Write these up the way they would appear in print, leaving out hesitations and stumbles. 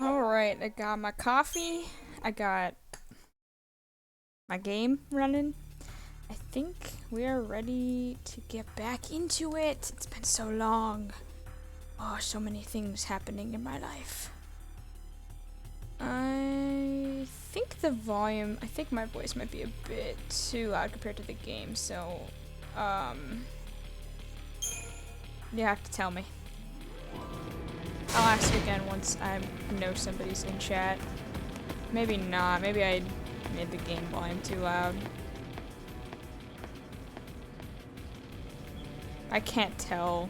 Alright, I got my coffee. I got my game running. I think we are ready to get back into it. It's been so long. Oh, so many things happening in my life. I think the volume, I think my voice might be a bit too loud compared to the game, so, you have to tell me. I'll ask again once I know somebody's in chat. Maybe not. Maybe I made the game volume too loud. I can't tell.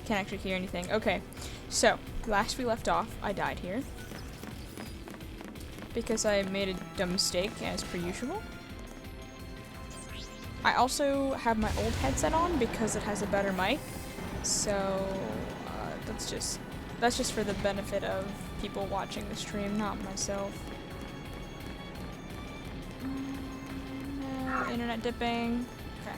Can't actually hear anything. Okay, so last we left off, I died here because I made a dumb mistake, as per usual. I also have my old headset on because it has a better mic, so that's just for the benefit of people watching the stream, not myself. Internet dipping. Okay.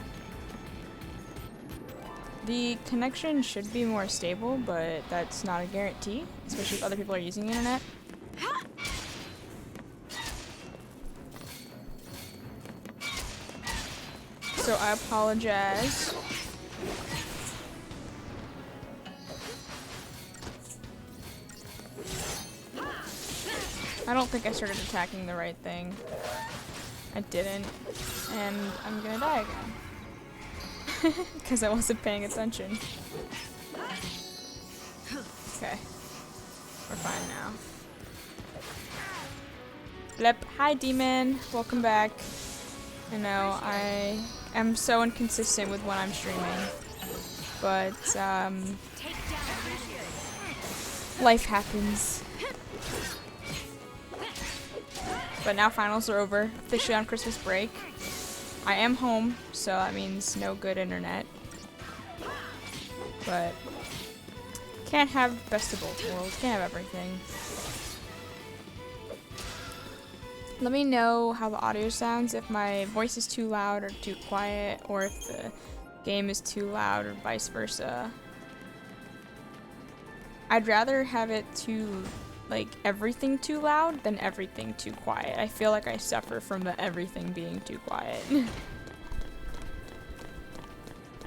The connection should be more stable, but that's not a guarantee, especially if other people are using the internet. So I apologize. I don't think I started attacking the right thing. I didn't, and I'm gonna die again. Because I wasn't paying attention. Okay. We're fine now. Blep. Hi, Demon. Welcome back. I know, I am so inconsistent with when I'm streaming. But, life happens. But now finals are over, officially on Christmas break. I am home, so that means no good internet. But can't have best of both worlds, can't have everything. Let me know how the audio sounds, if my voice is too loud or too quiet, or if the game is too loud or vice versa. I'd rather have it too, like, everything too loud than everything too quiet. I feel like I suffer from the everything being too quiet.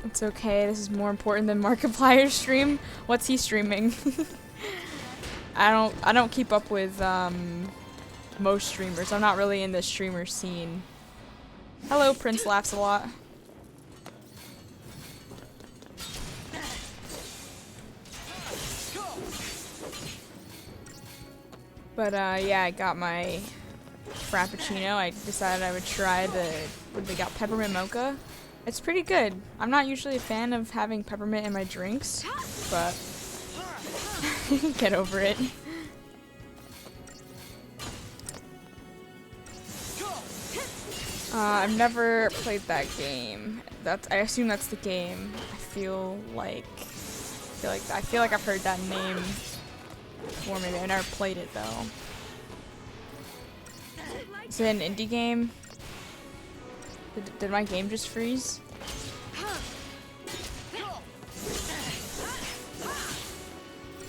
It's okay, this is more important than Markiplier's stream. What's he streaming? I don't keep up with most streamers. I'm not really in the streamer scene. Hello, Prince laughs a lot. But yeah, I got my Frappuccino. I decided I would try what they got, peppermint mocha. It's pretty good. I'm not usually a fan of having peppermint in my drinks, but get over it. I've never played that game. I assume that's the game. I feel like I've heard that name before. Maybe I never played it though. Is it an indie game? Did my game just freeze?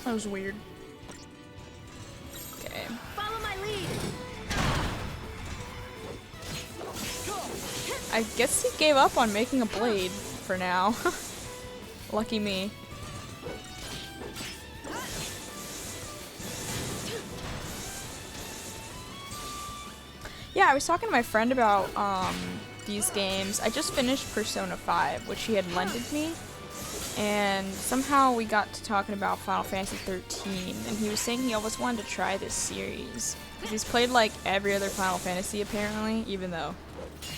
That was weird. Okay. Follow my lead. I guess he gave up on making a blade for now. Lucky me. Yeah, I was talking to my friend about these games. I just finished Persona 5, which he had lended me, and somehow we got to talking about Final Fantasy 13, and he was saying he always wanted to try this series. He's played like every other Final Fantasy apparently, even though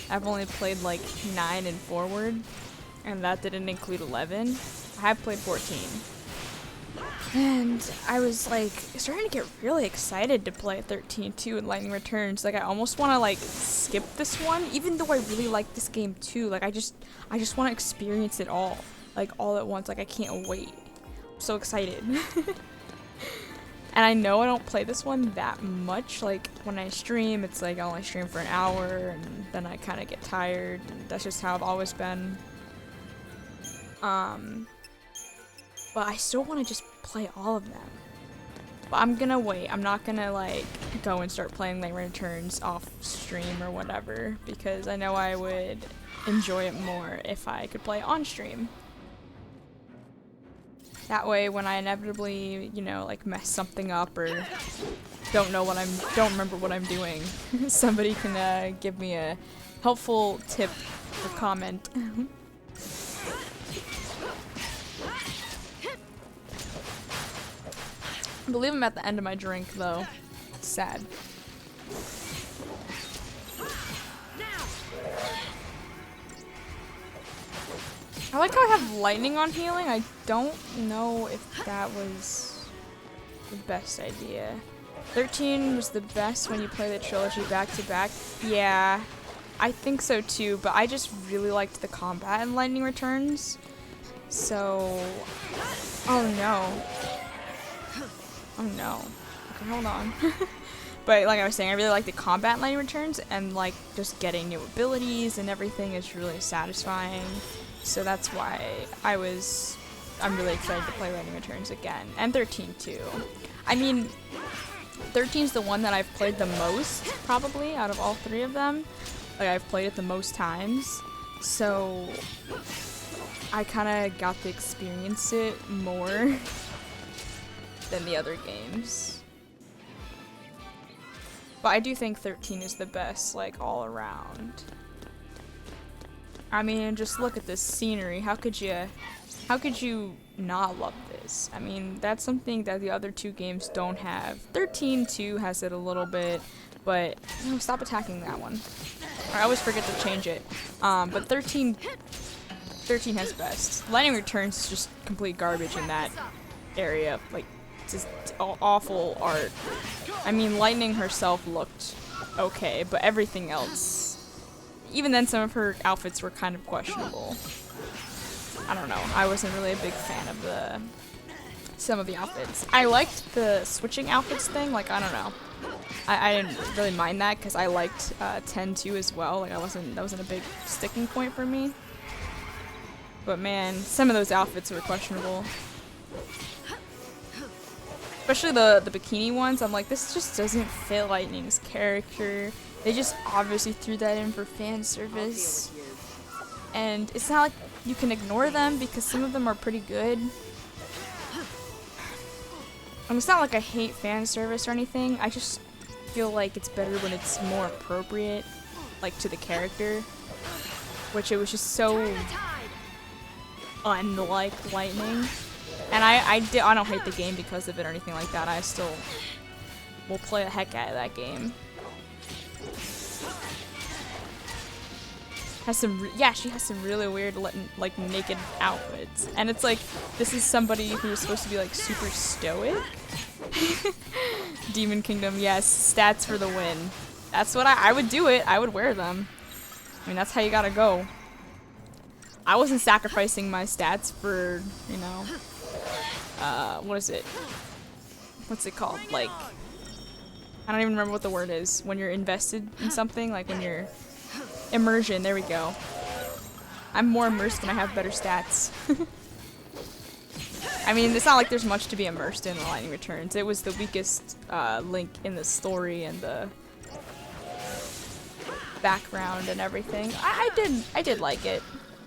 I've only played like 9 and forward, and that didn't include 11. I have played 14. And I was like starting to get really excited to play 13 too in Lightning Returns. Like I almost want to like skip this one, even though I really like this game too. Like I just want to experience it all, like all at once. Like I can't wait. I'm so excited. And I know I don't play this one that much. Like when I stream, it's like I only stream for an hour and then I kind of get tired. And that's just how I've always been. But I still want to just play all of them. But I'm gonna wait. I'm not gonna like go and start playing Lightning Returns off stream or whatever, because I know I would enjoy it more if I could play on stream. That way, when I inevitably, you know, like mess something up or don't remember what I'm doing, somebody can give me a helpful tip or comment. I believe I'm at the end of my drink, though. It's sad. I like how I have lightning on healing. I don't know if that was the best idea. 13 was the best when you play the trilogy back to back. Yeah, I think so too, but I just really liked the combat in Lightning Returns. So, oh no. Oh no. Okay, hold on. But like I was saying, I really like the combat in Lightning Returns, and like just getting new abilities and everything is really satisfying. So that's why I'm really excited to play Lightning Returns again. And 13 too. I mean, 13's the one that I've played the most, probably, out of all three of them. Like, I've played it the most times. So I kind of got to experience it more than the other games. But I do think 13 is the best, like, all around. I mean, just look at this scenery. How could you not love this? I mean, that's something that the other two games don't have. 13 too has it a little bit, but no, stop attacking that one. I always forget to change it. But 13 has best. Lightning Returns is just complete garbage in that area. Like, just awful art. I mean, Lightning herself looked okay, but everything else, even then, some of her outfits were kind of questionable. I don't know. I wasn't really a big fan of some of the outfits. I liked the switching outfits thing. Like, I don't know. I didn't really mind that because I liked 10 too as well. Like, that wasn't a big sticking point for me. But man, some of those outfits were questionable. Especially the bikini ones. I'm like, this just doesn't fit Lightning's character. They just obviously threw that in for fan service. And it's not like you can ignore them because some of them are pretty good. And it's not like I hate fan service or anything. I just feel like it's better when it's more appropriate, like, to the character. Which it was just so unlike Lightning. And I don't hate the game because of it or anything like that. I still will play the heck out of that game. She has some really weird, like, naked outfits. And it's like, this is somebody who's supposed to be, like, super stoic. Demon Kingdom, yes, stats for the win. That's what I would do it. I would wear them. I mean, that's how you gotta go. I wasn't sacrificing my stats for, you know, what is it? What's it called? Like, I don't even remember what the word is. When you're invested in something, like when you're immersion, there we go. I'm more immersed when I have better stats. I mean, it's not like there's much to be immersed in Lightning Returns. It was the weakest link in the story and the background and everything. I did like it.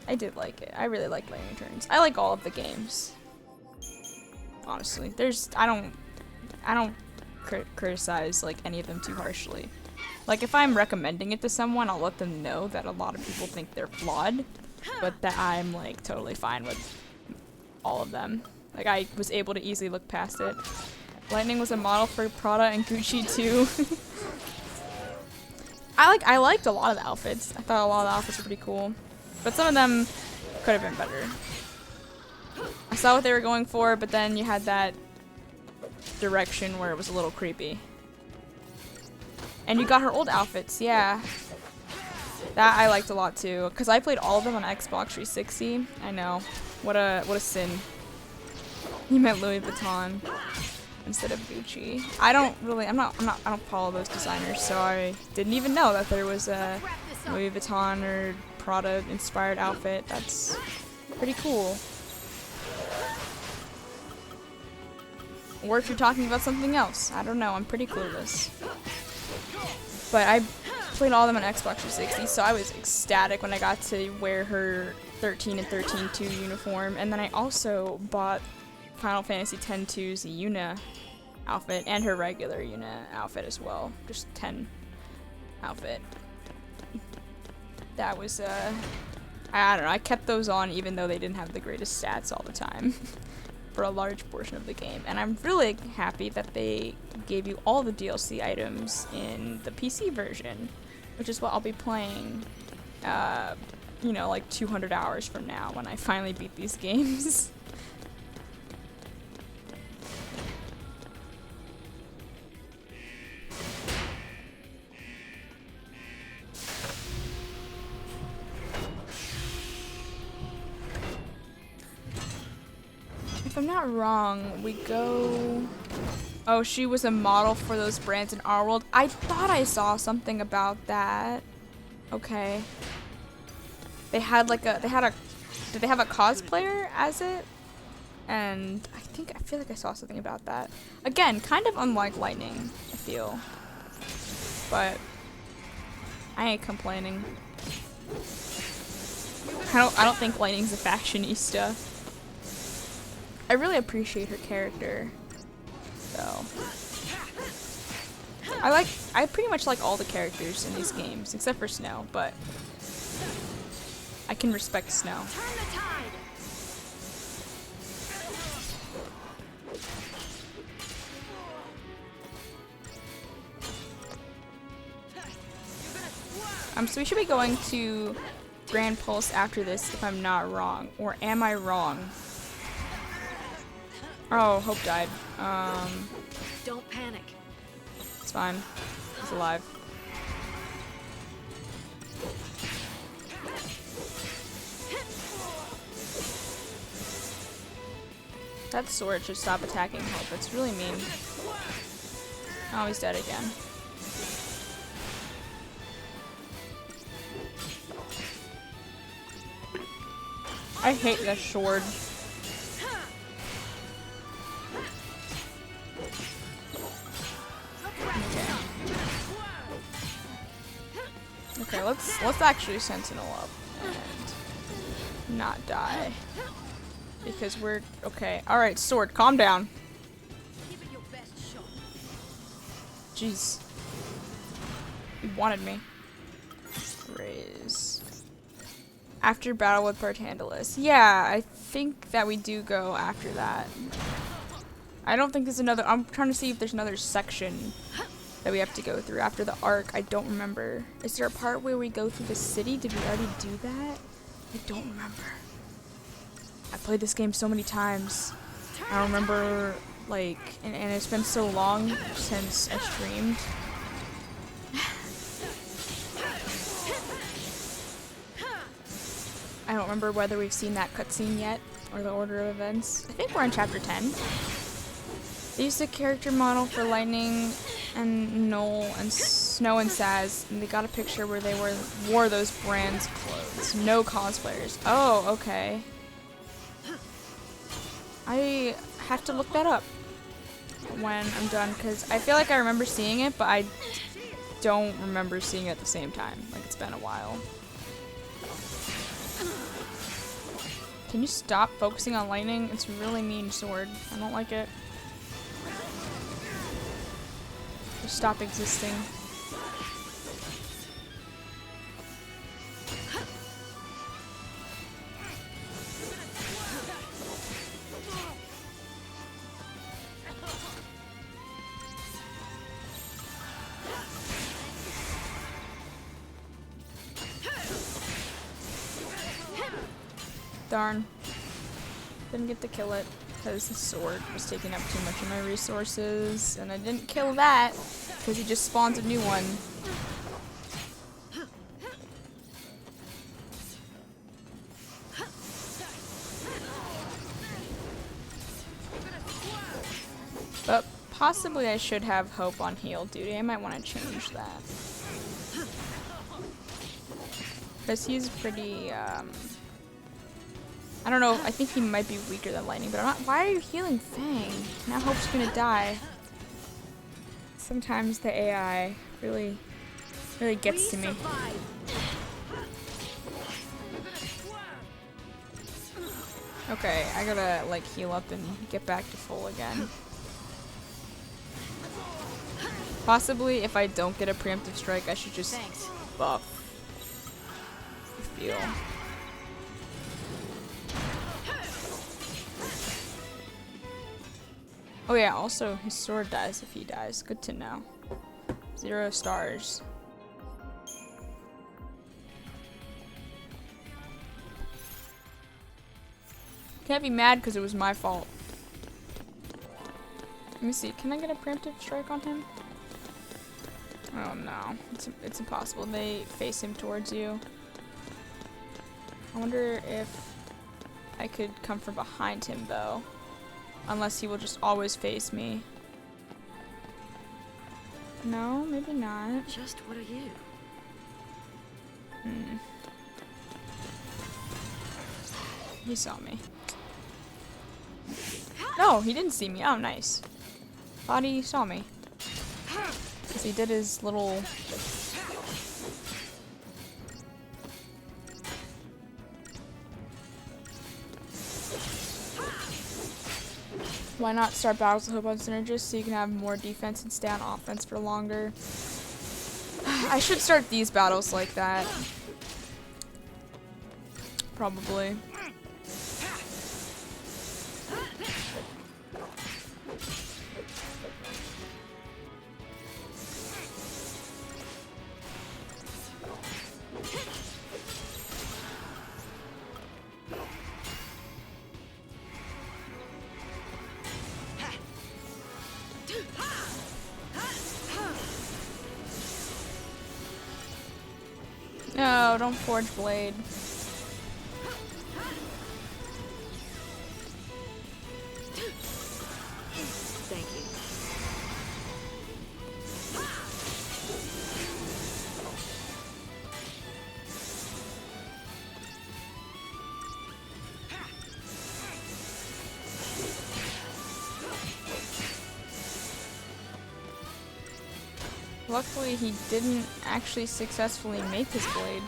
I did like it. I really like Lightning Returns. I like all of the games. Honestly, I don't criticize like any of them too harshly. Like, if I'm recommending it to someone, I'll let them know that a lot of people think they're flawed, but that I'm, like, totally fine with all of them. Like, I was able to easily look past it. Lightning was a model for Prada and Gucci, too. I liked a lot of the outfits. I thought a lot of the outfits were pretty cool. But some of them could have been better. I saw what they were going for, but then you had that direction where it was a little creepy. And you got her old outfits, yeah. That I liked a lot too, because I played all of them on Xbox 360. I know, what a sin. You meant Louis Vuitton instead of Gucci. I don't follow those designers, so I didn't even know that there was a Louis Vuitton or Prada inspired outfit. That's pretty cool. Or if you're talking about something else. I don't know, I'm pretty clueless. But I played all of them on Xbox 360, so I was ecstatic when I got to wear her 13 and 13-2 uniform. And then I also bought Final Fantasy X-2's Yuna outfit and her regular Yuna outfit as well. Just 10 outfit. That was, I don't know, I kept those on even though they didn't have the greatest stats all the time for a large portion of the game. And I'm really happy that they gave you all the DLC items in the PC version, which is what I'll be playing, you know, like 200 hours from now when I finally beat these games. If I'm not wrong, we go... Oh, she was a model for those brands in our world. I thought I saw something about that. Okay. They had like a... Did they have a cosplayer as it? And I feel like I saw something about that. Again, kind of unlike Lightning, I feel. But I ain't complaining. I don't think Lightning's a fashionista. I really appreciate her character, though. I pretty much like all the characters in these games, except for Snow, but I can respect Snow. So we should be going to Grand Pulse after this, if I'm not wrong. Or am I wrong? Oh, Hope died. Don't panic. It's fine. He's alive. That sword should stop attacking Hope. It's really mean. Oh, he's dead again. I hate that sword. Okay, let's actually Sentinel up and not die. Because we're okay. Alright, sword, calm down. Jeez. He wanted me. Raise. After battle with Bartandalus. Yeah, I think that we do go after that. I don't think there's another. I'm trying to see if there's another section that we have to go through after the arc. I don't remember. Is there a part where we go through the city? Did we already do that? I don't remember. I played this game so many times. I don't remember, like, and it's been so long since I streamed. I don't remember whether we've seen that cutscene yet, or the order of events. I think we're in chapter 10. They used a character model for Lightning and Noel and Snow and Saz, and they got a picture where they wore those brands' clothes. No cosplayers. Oh, okay. I have to look that up when I'm done, because I feel like I remember seeing it, but I don't remember seeing it at the same time. Like, it's been a while. Can you stop focusing on Lightning? It's a really mean sword. I don't like it. Just stop existing. Darn. Didn't get to kill it because the sword was taking up too much of my resources, and I didn't kill that because he just spawns a new one. But possibly I should have Hope on heal duty. I might want to change that. Because he's pretty, I don't know. I think he might be weaker than lightning, but I'm not. Why are you healing Fang? Now Hope's gonna die. Sometimes the AI really gets to me. Okay, I gotta like heal up and get back to full again. Possibly, if I don't get a preemptive strike, I should just buff the feel. Oh yeah, also his sword dies if he dies. Good to know. 0 stars. Can't be mad because it was my fault. Let me see. Can I get a preemptive strike on him? Oh no. It's impossible. They face him towards you. I wonder if I could come from behind him though. Unless he will just always face me. No, maybe not. Just what are you? He saw me. No, he didn't see me. Oh, nice. Thought he saw me. Because he did his little... Why not start battles with Hope on Synergist so you can have more defense and stay on offense for longer? I should start these battles like that. Probably. No, don't forge blade. Thank you. Luckily, he didn't actually successfully make his blade.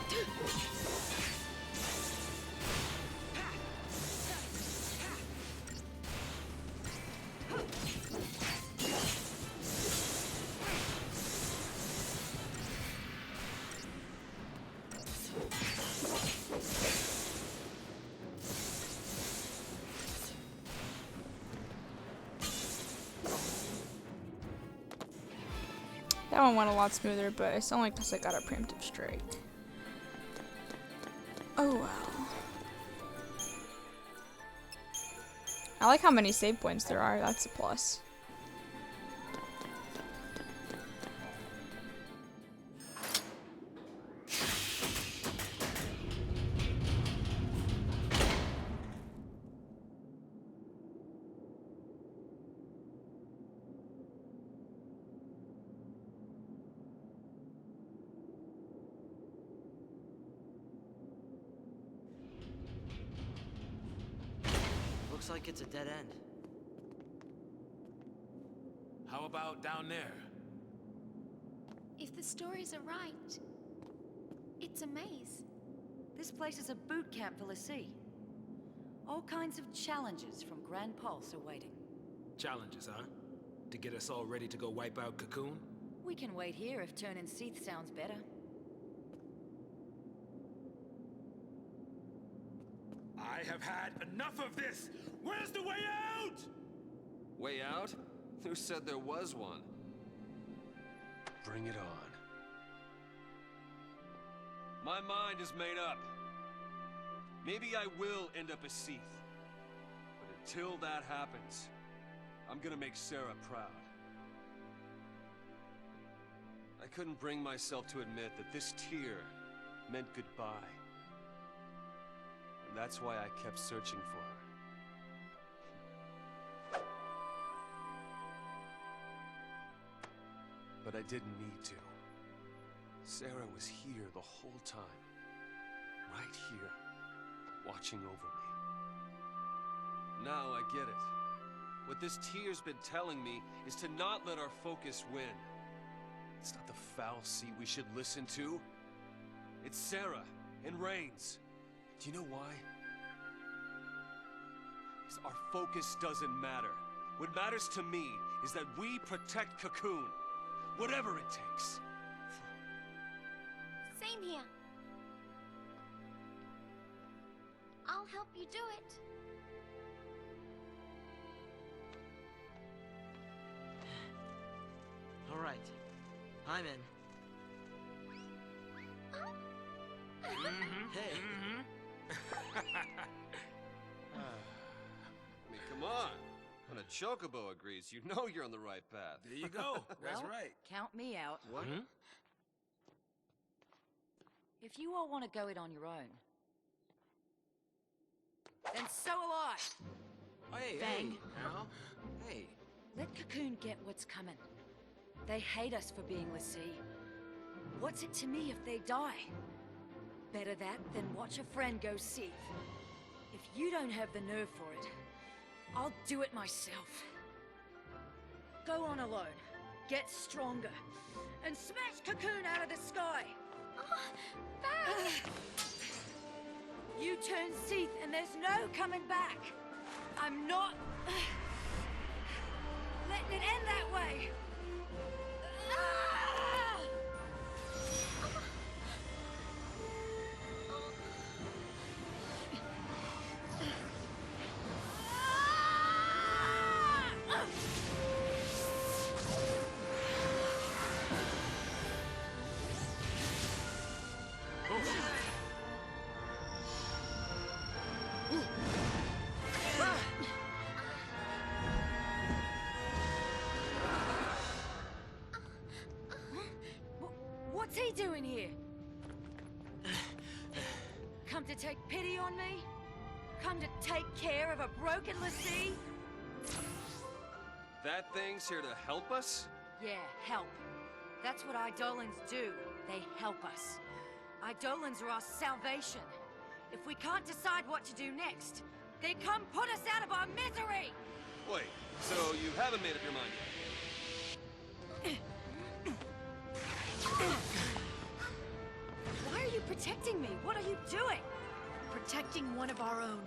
That one went a lot smoother, but it's only because I got a preemptive strike. Oh well. I like how many save points there are. That's a plus. Looks like it's a dead end. How about down there? If the stories are right, it's a maze. This place is a boot camp for Lassie. All kinds of challenges from Grand Pulse are waiting. Challenges, huh? To get us all ready to go wipe out Cocoon? We can wait here if turning Seath sounds better. I have had enough of this! Where's the way out? Way out? Who said there was one? Bring it on. My mind is made up. Maybe I will end up a Seath. But until that happens, I'm gonna make Sarah proud. I couldn't bring myself to admit that this tear meant goodbye. And that's why I kept searching for her. But I didn't need to. Sarah was here the whole time. Right here, watching over me. Now I get it. What this tear's been telling me is to not let our focus win. It's not the foul sea we should listen to. It's Sarah and Rains. Do you know why? Because our focus doesn't matter. What matters to me is that we protect Cocoon. Whatever it takes. Same here. I'll help you do it. All right. I'm in. Hey. I mean, come on. When a chocobo agrees, you know you're on the right path. There you go. That's Well, right. Count me out. What? If you all want to go it on your own, then so will I. Hey, Bang. hey, Al. Hey. Let Cocoon get what's coming. They hate us for being Lassie. What's it to me if they die? Better that than watch a friend go seethe. If you don't have the nerve for it, I'll do it myself. Go on alone, get stronger, and smash Cocoon out of the sky! You turn seethe and there's no coming back! I'm not letting it end that way! What's he doing here? Come to take pity on me? Come to take care of a broken Lassie? That thing's here to help us? Yeah, help. That's what Eidolons do. They help us. Eidolons are our salvation. If we can't decide what to do next, they come put us out of our misery! Wait, so you haven't made up your mind yet? Why are you protecting me? What are you doing? Protecting one of our own.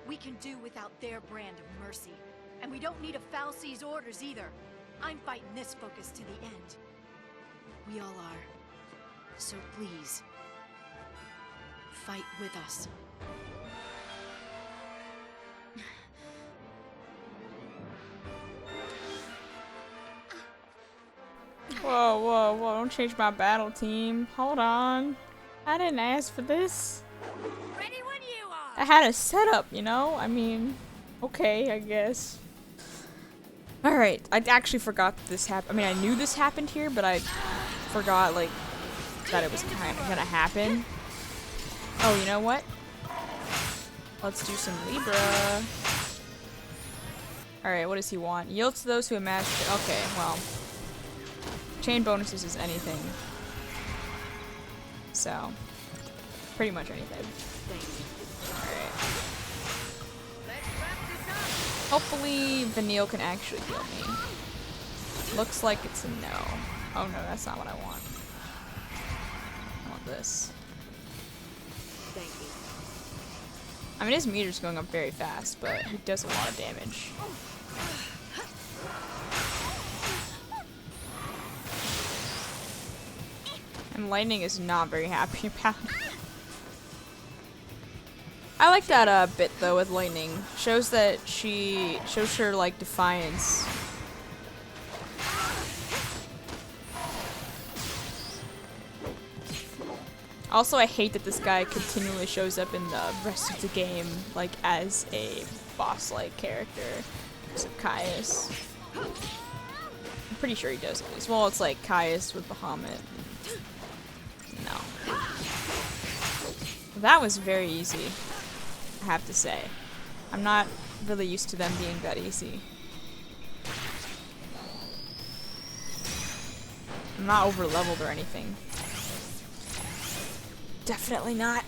We can do without their brand of mercy. And we don't need a Fal'Cie's orders either. I'm fighting this focus to the end. We all are. So please, fight with us. Whoa, whoa, whoa, don't change my battle team. Hold on. I didn't ask for this. Ready when you are! I had a setup, you know? I mean, okay, I guess. Alright, I actually forgot that this happened. I mean, I knew this happened here, but I forgot, like, that it was kind of gonna happen. Oh, you know what? Let's do some Libra. Alright, what does he want? Yield to those who have mastered. Okay, well. Chain bonuses is anything. So, pretty much anything. Alright. Hopefully, Vanille can actually heal me. Looks like it's a no. Oh no, that's not what I want. I want this. Thank you. I mean, his meter's going up very fast, but he does a lot of damage. And Lightning is not very happy about it. I like that bit though with Lightning. Shows that shows her like defiance. Also, I hate that this guy continually shows up in the rest of the game like as a boss-like character. So Caius. I'm pretty sure he does at least. Well, it's like Caius with Bahamut. No. That was very easy, I have to say. I'm not really used to them being that easy. I'm not over leveled or anything. Definitely not.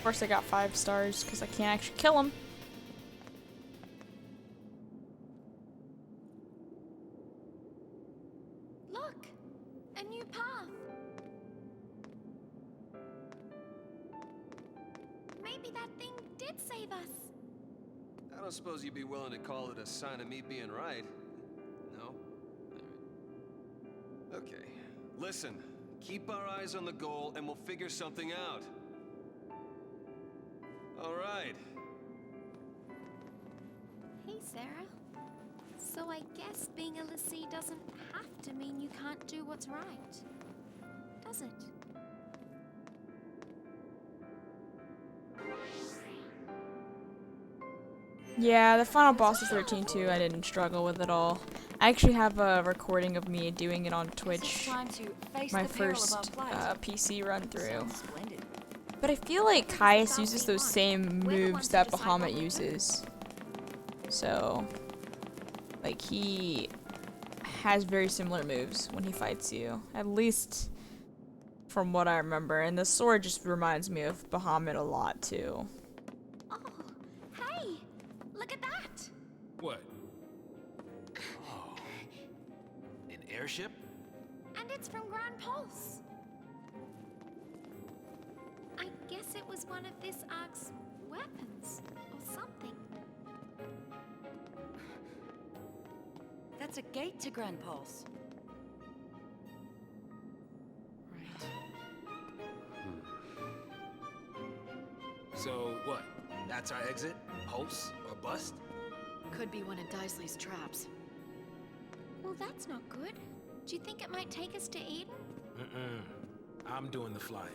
course I got 5 stars because I can't actually kill him. Look! A new path! Maybe that thing did save us. I don't suppose you'd be willing to call it a sign of me being right. No? Alright. Okay. Listen, keep our eyes on the goal and we'll figure something out. Alright. Hey, Sarah. So I guess being a Lassie doesn't have to mean you can't do what's right, does it? Yeah, the final boss of 13-2 I didn't struggle with at all. I actually have a recording of me doing it on Twitch, my first PC run through. But I feel like Caius uses those same moves that Bahamut uses. So, like, he has very similar moves when he fights you. At least from what I remember. And the sword just reminds me of Bahamut a lot, too. Oh, hey! Look at that! What? Oh. An airship? And it's from Grand Pulse. I guess it was one of this Ark's weapons, or something. That's a gate to Grand Pulse. So what? That's our exit? Pulse or bust? Could be one of Daisley's traps. Well, that's not good. Do you think it might take us to Eden? I'm doing the flying.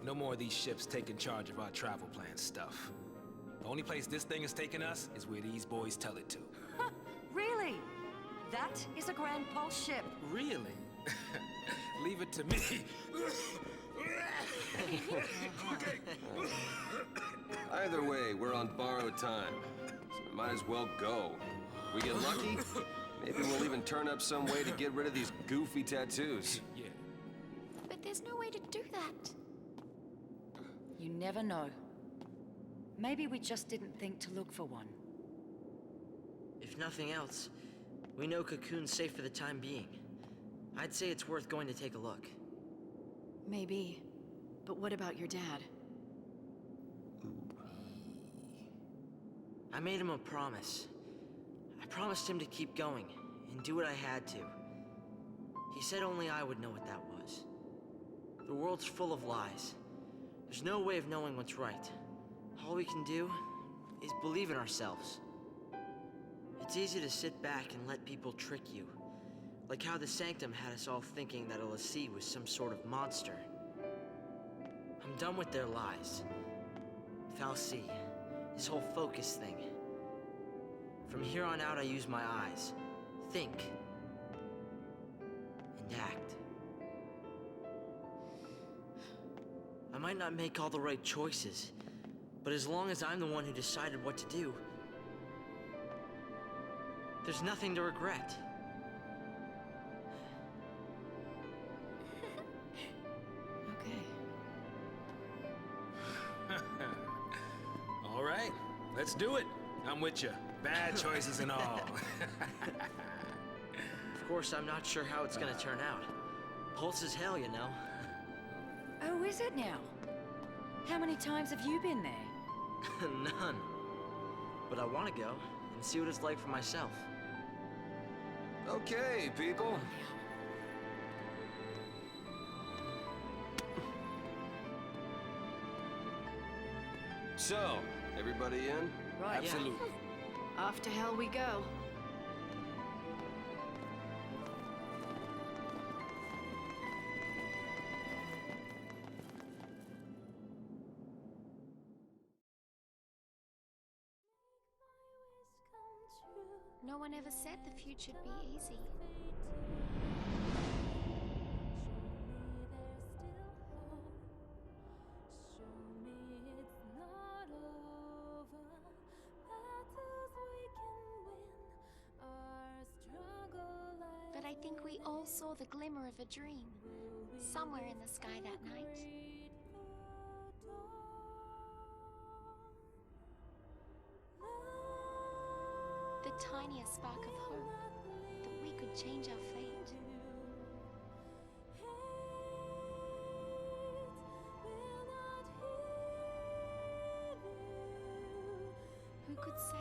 No more of these ships taking charge of our travel plan stuff. The only place this thing is taking us is where these boys tell it to. Really? That is a Grand Pulse ship. Really? Leave it to me. Either way, we're on borrowed time. So we might as well go. We get lucky, maybe we'll even turn up some way to get rid of these goofy tattoos. Yeah. But there's no way to do that. You never know. Maybe we just didn't think to look for one. If nothing else, we know Cocoon's safe for the time being. I'd say it's worth going to take a look. Maybe. But what about your dad? I made him a promise. I promised him to keep going and do what I had to. He said only I would know what that was. The world's full of lies. There's no way of knowing what's right. All we can do is believe in ourselves. It's easy to sit back and let people trick you. Like how the Sanctum had us all thinking that a Lassie was some sort of monster. I'm done with their lies. Fal'Cie, this whole focus thing. From here on out, I use my eyes, think, and act. I might not make all the right choices, but as long as I'm the one who decided what to do, there's nothing to regret. All right, let's do it. I'm with you. Bad choices and all. Of course, I'm not sure how it's gonna turn out. Pulse is hell, you know. Oh, is it now? How many times have you been there? None. But I want to go and see what it's like for myself. Okay, people. So, everybody in? Right, Absolutely. Off to hell we go. No one ever said the future'd be easy. But I think we all saw the glimmer of a dream, somewhere in the sky that night. a spark of hope that we could change our fate. Who could say?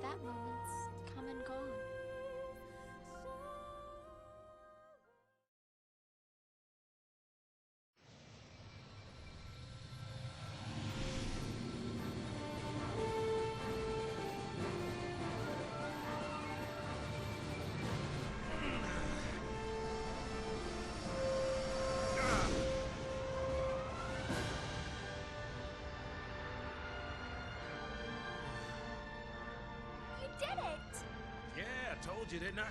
That moment's come and gone. You did it! Yeah, I told you, didn't I?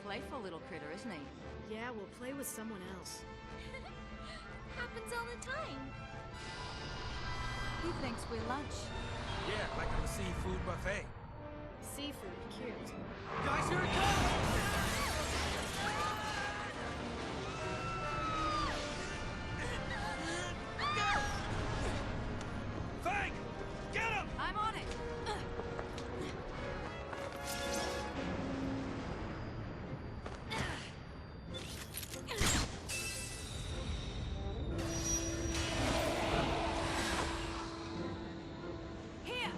Playful little critter, isn't he? Yeah, we'll play with someone else. Happens all the time. He thinks we're lunch. Yeah, like on the seafood buffet. Seafood, cute. Guys, here it comes! Fang! Get him! I'm on it! Here!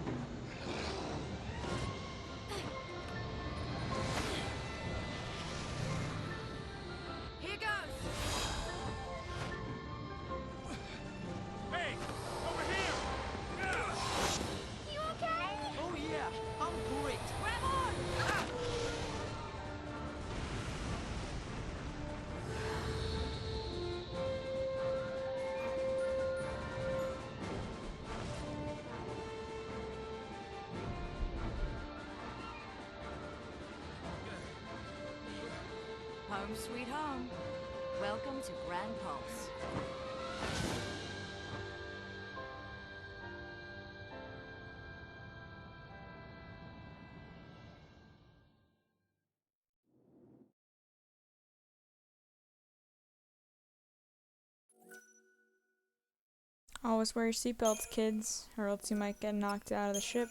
Here goes! Hey! Over here! You okay? Oh yeah, I'm great. Grab on! Home sweet home. Welcome to Grand Pulse. Always wear your seatbelts, kids, or else you might get knocked out of the ship.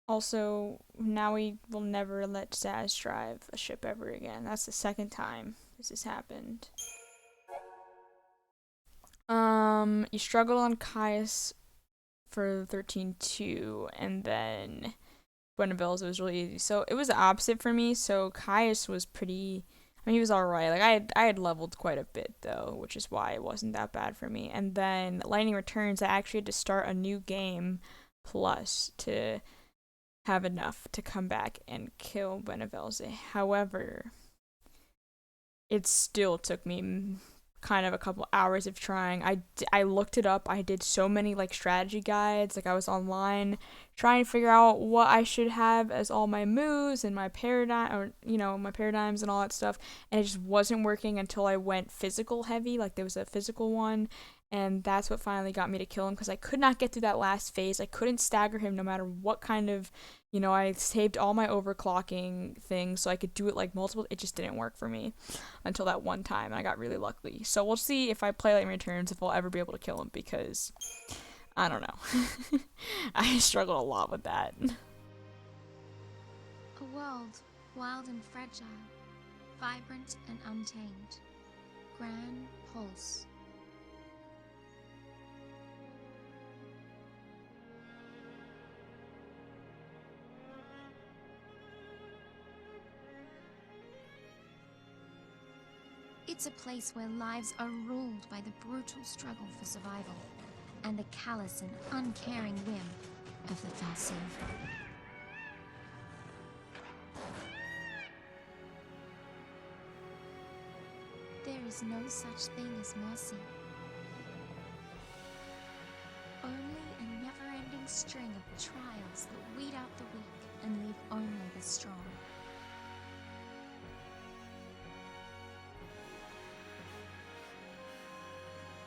Also, now we will never let Zaz drive a ship ever again. That's the second time this has happened. You struggled on Caius for 13-2, and then Buenaville's was really easy. So it was the opposite for me. So Caius was pretty. I mean, he was alright. Like I had leveled quite a bit though, which is why it wasn't that bad for me. And then Lightning Returns, I actually had to start a new game plus to have enough to come back and kill Buenaville. However, it still took me kind of a couple hours of trying. I looked it up. I did so many like strategy guides. Like I was online trying to figure out what I should have as all my moves and my paradigm, or my paradigms and all that stuff. And it just wasn't working until I went physical heavy. Like there was a physical one, and that's what finally got me to kill him, because I could not get through that last phase. I couldn't stagger him no matter what kind of, I saved all my overclocking things so I could do it like multiple. It just didn't work for me until that one time, and I got really lucky. So we'll see if I play Lightning Returns if I'll ever be able to kill him, because I don't know. I struggled a lot with that. A world wild and fragile, vibrant and untamed. Grand Pulse. It's a place where lives are ruled by the brutal struggle for survival and the callous and uncaring whim of the Fal'Cie. There is no such thing as mercy. Only a never-ending string of trials that weed out the weak and leave only the strong.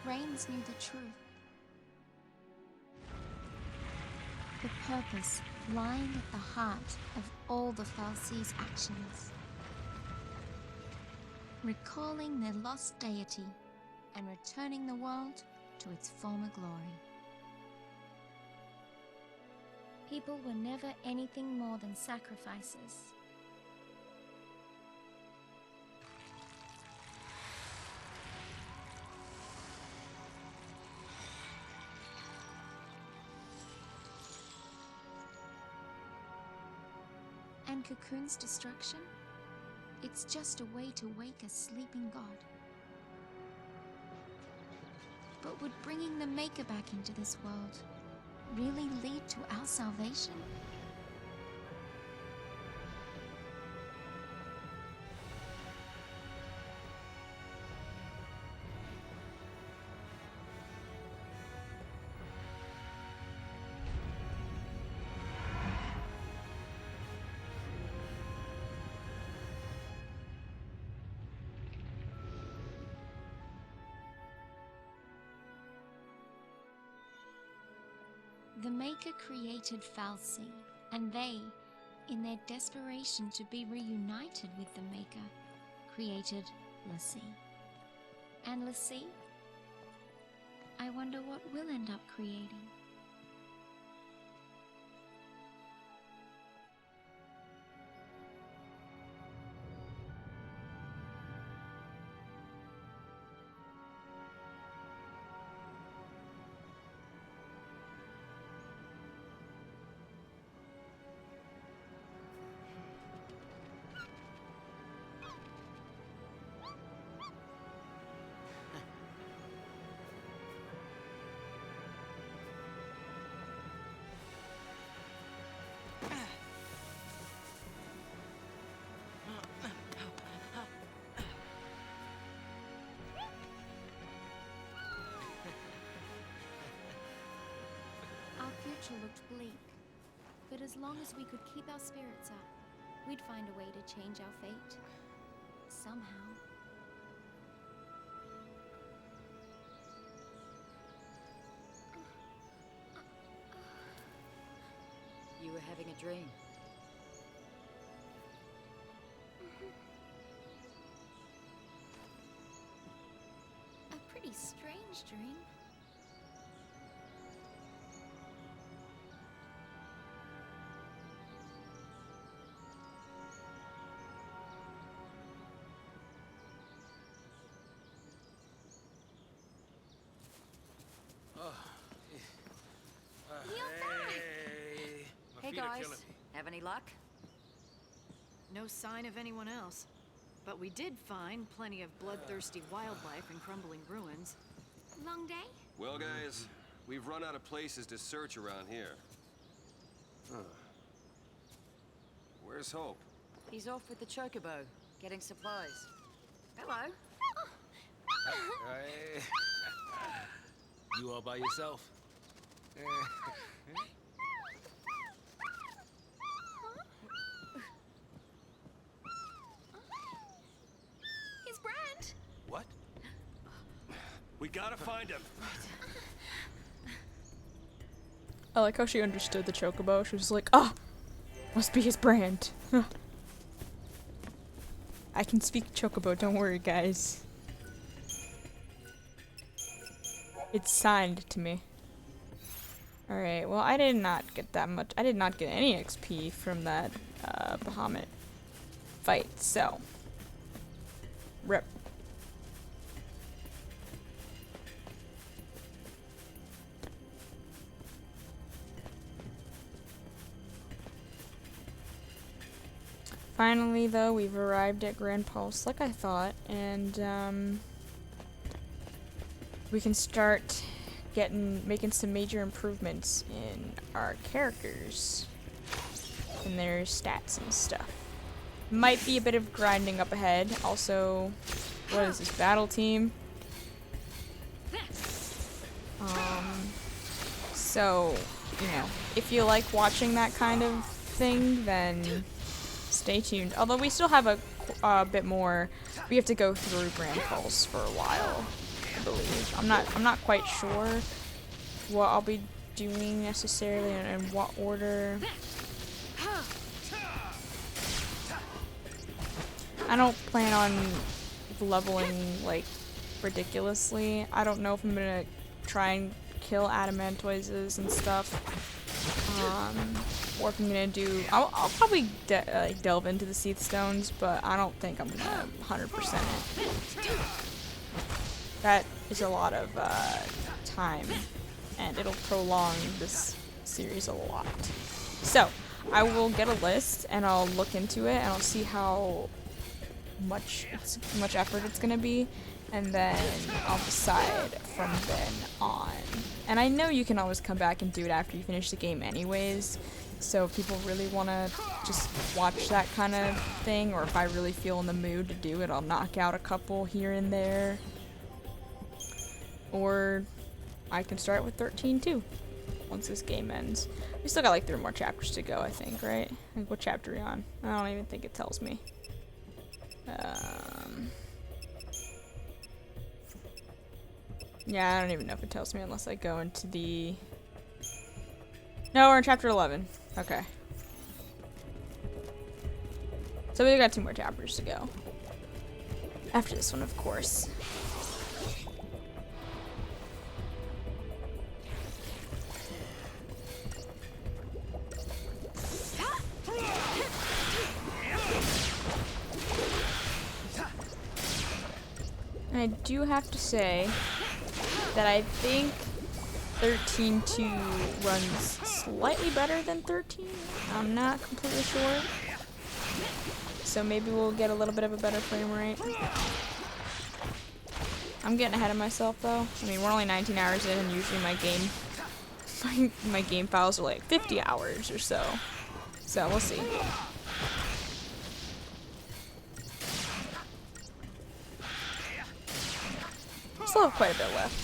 Reigns knew the truth. The purpose lying at the heart of all the fal'Cie's actions, recalling their lost deity and returning the world to its former glory. People were never anything more than sacrifices. And Cocoon's destruction? It's just a way to wake a sleeping god. But would bringing the Maker back into this world really lead to our salvation? The Maker created fal'Cie, and they, in their desperation to be reunited with the Maker, created l'Cie. And l'Cie? I wonder what we'll end up creating. Our future looked bleak, but as long as we could keep our spirits up, we'd find a way to change our fate. Somehow. You were having a dream. A pretty strange dream. Hey guys, have any luck? No sign of anyone else. But we did find plenty of bloodthirsty wildlife in crumbling ruins. Long day? Well, guys, we've run out of places to search around here. Huh. Where's Hope? He's off with the Chocobo, getting supplies. Hello. Hey. You all by yourself? He's Brand! What? We gotta find him. I like how she understood the Chocobo. She was like, ah, must be his brand. I can speak Chocobo, don't worry, guys. It's signed to me. Alright, well, I did not get that much. I did not get any XP from that Bahamut fight, so. Rip. Finally, though, we've arrived at Grand Pulse, like I thought, and we can start making some major improvements in our characters and their stats and stuff. Might be a bit of grinding up ahead. Also, what is this, battle team? So, you know, if you like watching that kind of thing, then stay tuned. Although we still have a bit more. We have to go through Grand Pulse for a while, I believe. I'm not quite sure what I'll be doing necessarily and in what order. I don't plan on leveling like ridiculously. I don't know if I'm gonna try and kill adamantoises and stuff, or if I'm gonna do. I'll probably delve into the Seath Stones, but I don't think I'm gonna 100% it. That is a lot of time, and it'll prolong this series a lot. So I will get a list and I'll look into it and I'll see how much effort it's gonna be, and then I'll decide from then on. And I know you can always come back and do it after you finish the game anyways, so if people really want to just watch that kind of thing, or if I really feel in the mood to do it, I'll knock out a couple here and there. Or I can start with 13 too, once this game ends. We still got like 3 more chapters to go, I think, right? Like, what chapter are we on? I don't even think it tells me. Yeah, I don't even know if it tells me unless I go into the... No, we're in chapter 11. Okay. So we've got 2 more chapters to go. After this one, of course. I do have to say that I think 13.2 runs slightly better than 13. I'm not completely sure. So maybe we'll get a little bit of a better frame rate. I'm getting ahead of myself though. I mean, we're only 19 hours in, and usually my game files are like 50 hours or so. So we'll see. Still have quite a bit left.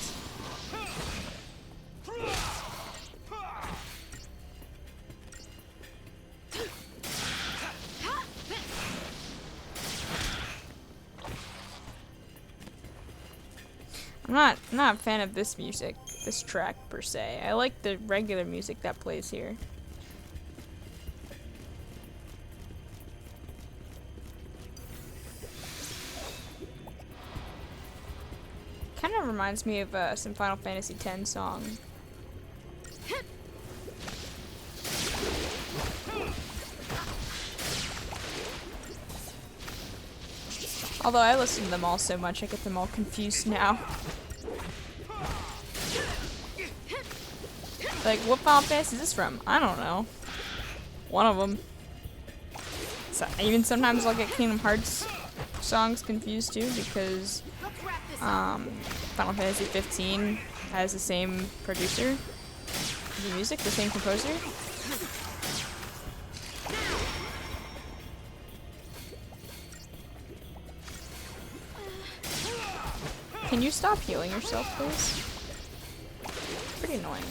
I'm not a fan of this music, this track per se. I like the regular music that plays here. Kind of reminds me of some Final Fantasy X song. Although I listen to them all so much, I get them all confused now. Like, what Final Fantasy is this from? I don't know. One of them. So, even sometimes I'll get Kingdom Hearts songs confused too, because Final Fantasy XV has the same producer, the music, the same composer. Can you stop healing yourself, please? It's pretty annoying.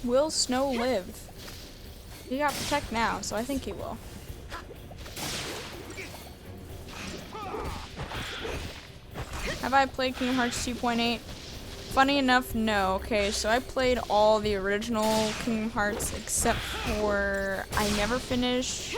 Will Snow live? He got Protect now, so I think he will. Have I played Kingdom Hearts 2.8? Funny enough, no. Okay, so I played all the original Kingdom Hearts except for I never finished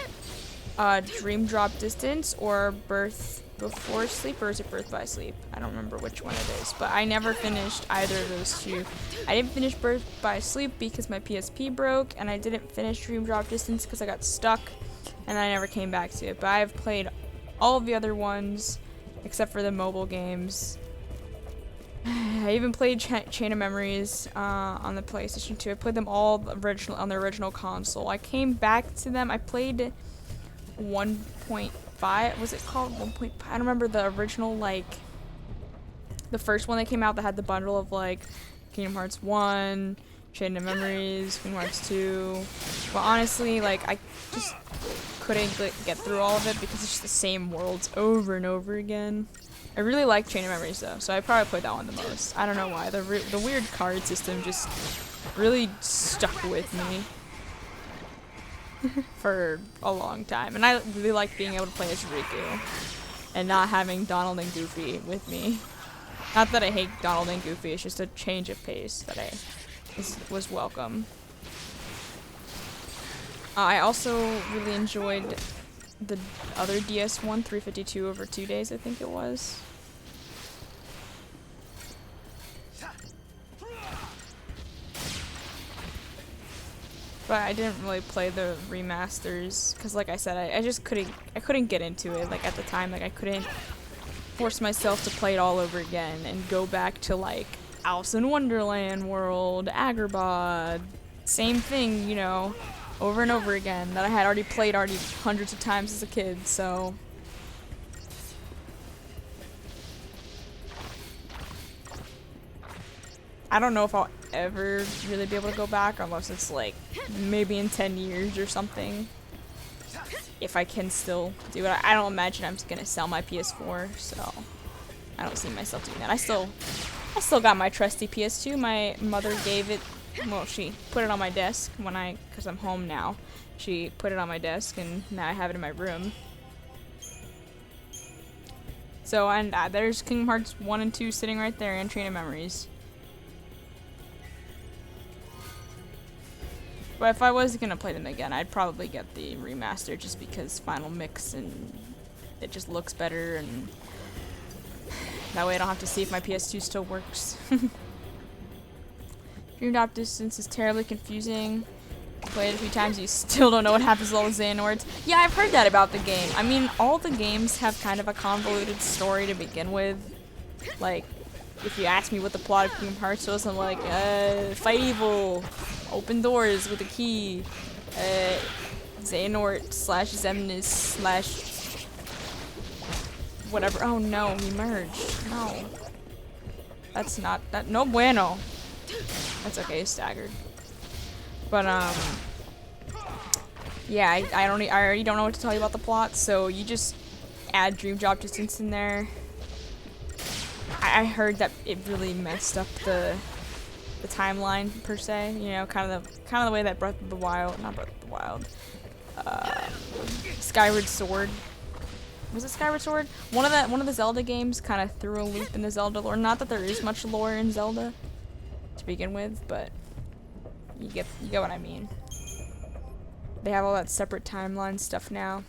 Dream Drop Distance or Birth Before Sleep, or is it Birth by Sleep? I don't remember which one it is, but I never finished either of those two. I didn't finish Birth by Sleep because my PSP broke, and I didn't finish Dream Drop Distance because I got stuck, and I never came back to it. But I've played all of the other ones, except for the mobile games. I even played Chain of Memories on the PlayStation 2. I played them all on the original console. I came back to them. I played 1.5. Was it called 1.5? I don't remember the original, like, the first one that came out that had the bundle of, like, Kingdom Hearts 1, Chain of Memories, Kingdom Hearts 2. But honestly, like, I just couldn't get through all of it because it's just the same worlds over and over again. I really like Chain of Memories though, so I probably played that one the most. I don't know why. The weird card system just really stuck with me for a long time. And I really like being able to play as Riku and not having Donald and Goofy with me. Not that I hate Donald and Goofy, it's just a change of pace that was welcome. I also really enjoyed the other DS one, 352 over 2 days, I think it was. But I didn't really play the remasters because, like I said, I just couldn't get into it. Like at the time, like I couldn't force myself to play it all over again and go back to like Alice in Wonderland World, Agrabah, same thing, you know, over and over again that I had already played hundreds of times as a kid. So I don't know if I'll ever really be able to go back unless it's like maybe in 10 years or something. If I can still do it. I don't imagine I'm just gonna sell my PS4, so I don't see myself doing that. I still got my trusty PS2. My mother gave it, well, she put it on my desk because I'm home now. She put it on my desk and now I have it in my room. So, and there's Kingdom Hearts 1 and 2 sitting right there and Chain of Memories. But if I was gonna play them again, I'd probably get the remaster just because Final Mix and it just looks better, and that way I don't have to see if my PS2 still works. Dream Drop Distance is terribly confusing. Played it a few times, you still don't know what happens to all the Xehanorts. Yeah, I've heard that about the game. I mean, all the games have kind of a convoluted story to begin with. Like, if you ask me what the plot of Kingdom Hearts was, I'm like, fight evil. Open doors with a key. Xehanort slash Xemnas slash whatever. Oh no, he merged. No. That's not that. No bueno. That's okay, staggered. But yeah, I already don't know what to tell you about the plot, so you just add Dream Drop Distance in there. I heard that it really messed up the timeline per se, you know, kind of the way that Breath of the Wild, not Breath of the Wild, Skyward Sword, was it Skyward Sword? One of the Zelda games kind of threw a loop in the Zelda lore. Not that there is much lore in Zelda to begin with, but you get what I mean. They have all that separate timeline stuff now.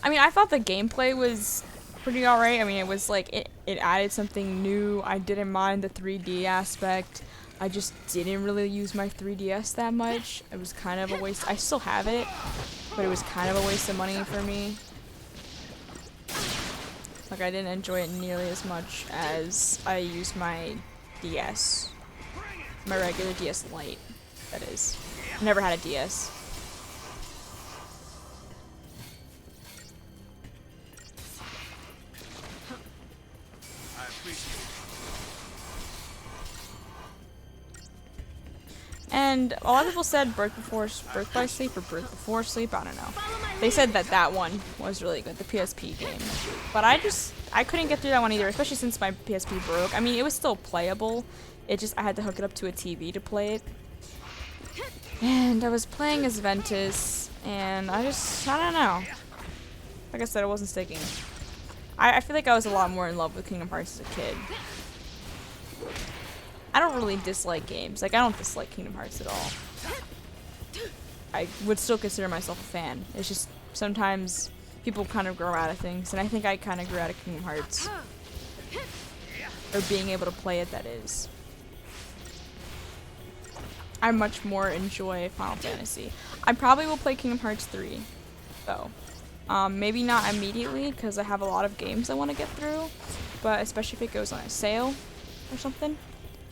I mean, I thought the gameplay was pretty alright. I mean, it was like, it added something new. I didn't mind the 3D aspect. I just didn't really use my 3DS that much. It was kind of a waste. I still have it, but it was kind of a waste of money for me. Like, I didn't enjoy it nearly as much as I used my DS. My regular DS Lite, that is. Never had a DS. And a lot of people said Birth by Sleep or Birth Before Sleep, I don't know. They said that one was really good, the PSP game. But I couldn't get through that one either, especially since my PSP broke. I mean, it was still playable. It just, I had to hook it up to a TV to play it. And I was playing as Ventus, and I don't know. Like I said, it wasn't sticking. I feel like I was a lot more in love with Kingdom Hearts as a kid. I don't really dislike games. Like, I don't dislike Kingdom Hearts at all. I would still consider myself a fan. It's just sometimes people kind of grow out of things, and I think I kind of grew out of Kingdom Hearts. Or being able to play it, that is. I much more enjoy Final Fantasy. I probably will play Kingdom Hearts 3, though. Maybe not immediately, because I have a lot of games I want to get through, but especially if it goes on a sale or something.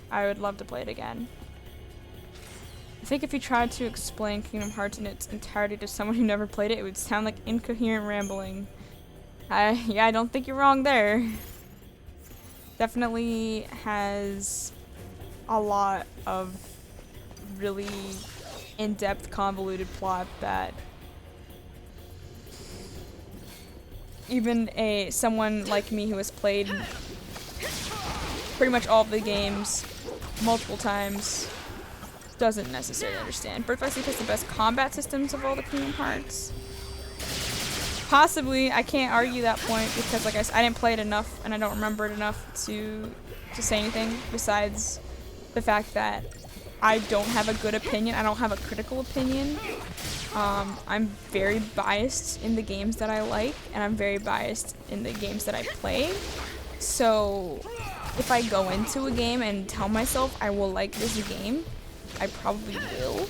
I would love to play it again. I think if you tried to explain Kingdom Hearts in its entirety to someone who never played it, it would sound like incoherent rambling. Yeah, I don't think you're wrong there. Definitely has a lot of really in-depth, convoluted plot that even someone like me who has played pretty much all of the games multiple times doesn't necessarily understand. Birth by Sleep has the best combat systems of all the Kingdom Hearts. Possibly, I can't argue that point because, like I said, I didn't play it enough and I don't remember it enough to say anything besides the fact that I don't have a good opinion. I don't have a critical opinion. I'm very biased in the games that I like, and I'm very biased in the games that I play. So if I go into a game and tell myself I will like this game, I probably will.